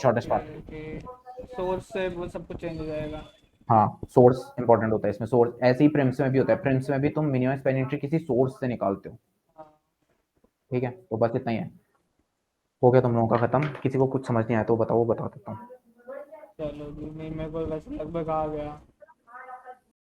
shortest path. Okay source से वो सब कुछ चेंज हो जाएगा। हाँ सोर्स इंपॉर्टेंट होता है इसमें, सोर्स ऐसे ही प्रिम्स में भी होता है, प्रिम्स में भी तुम मिनिमम स्पैनिंग ट्री किसी सोर्स से निकालते हो। हाँ। ठीक है, तो बस इतना ही है, हो गया तुम लोगों का खत्म। किसी को कुछ समझ नहीं आया तो बताओ, बता देता हूँ। चलो जी नहीं मेरे को वैसे लगभग आ गया।